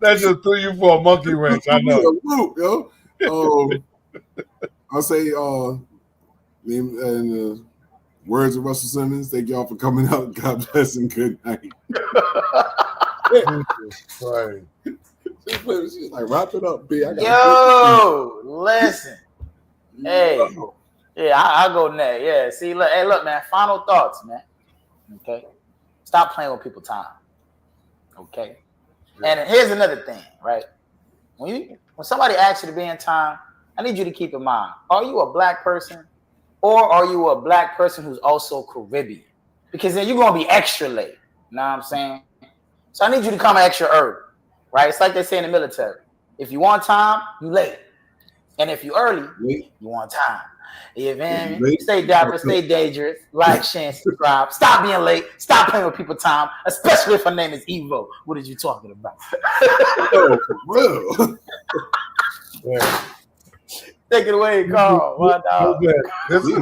That just threw you for a monkey wrench. I know. I'll say, in words of Russell Simmons, thank y'all for coming out. God bless and good night. Right. She's like, wrap it up, B. Listen. Hey. Yeah, I'll go next. Yeah. See, look, man. Final thoughts, man. Okay. Stop playing with people's time. Okay. Yeah. And here's another thing, right? When somebody asks you to be in time, I need you to keep in mind, are you a black person or are you a black person who's also Caribbean? Because then you're going to be extra late. You know what I'm saying? So I need you to come extra early, right? It's like they say in the military. If you want time, you late. And if you early, you want time. You feel me? Stay dapper, stay dangerous, like, share, subscribe. Stop being late. Stop playing with people's time, especially if her name is Evo. What are you talking about? Oh, for real. Yeah. Take it away, Carl. Listen,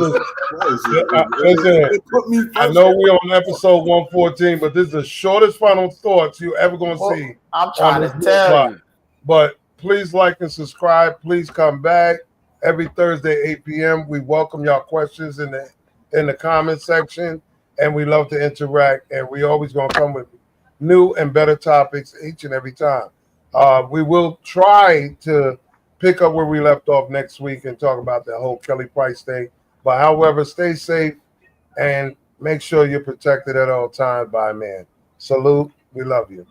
I know we're on episode 114, but this is the shortest final thoughts you're ever going to see. I'm trying to tell you. But please like and subscribe. Please come back every Thursday, 8 p.m. We welcome y'all questions in the comment section, and we love to interact. And we always going to come with new and better topics each and every time. We will try to pick up where we left off next week and talk about the whole Kelly Price thing. But however, stay safe and make sure you're protected at all times by man. Salute. We love you.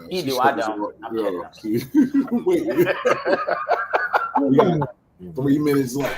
You do, I don't. Wait. We got 3 minutes left.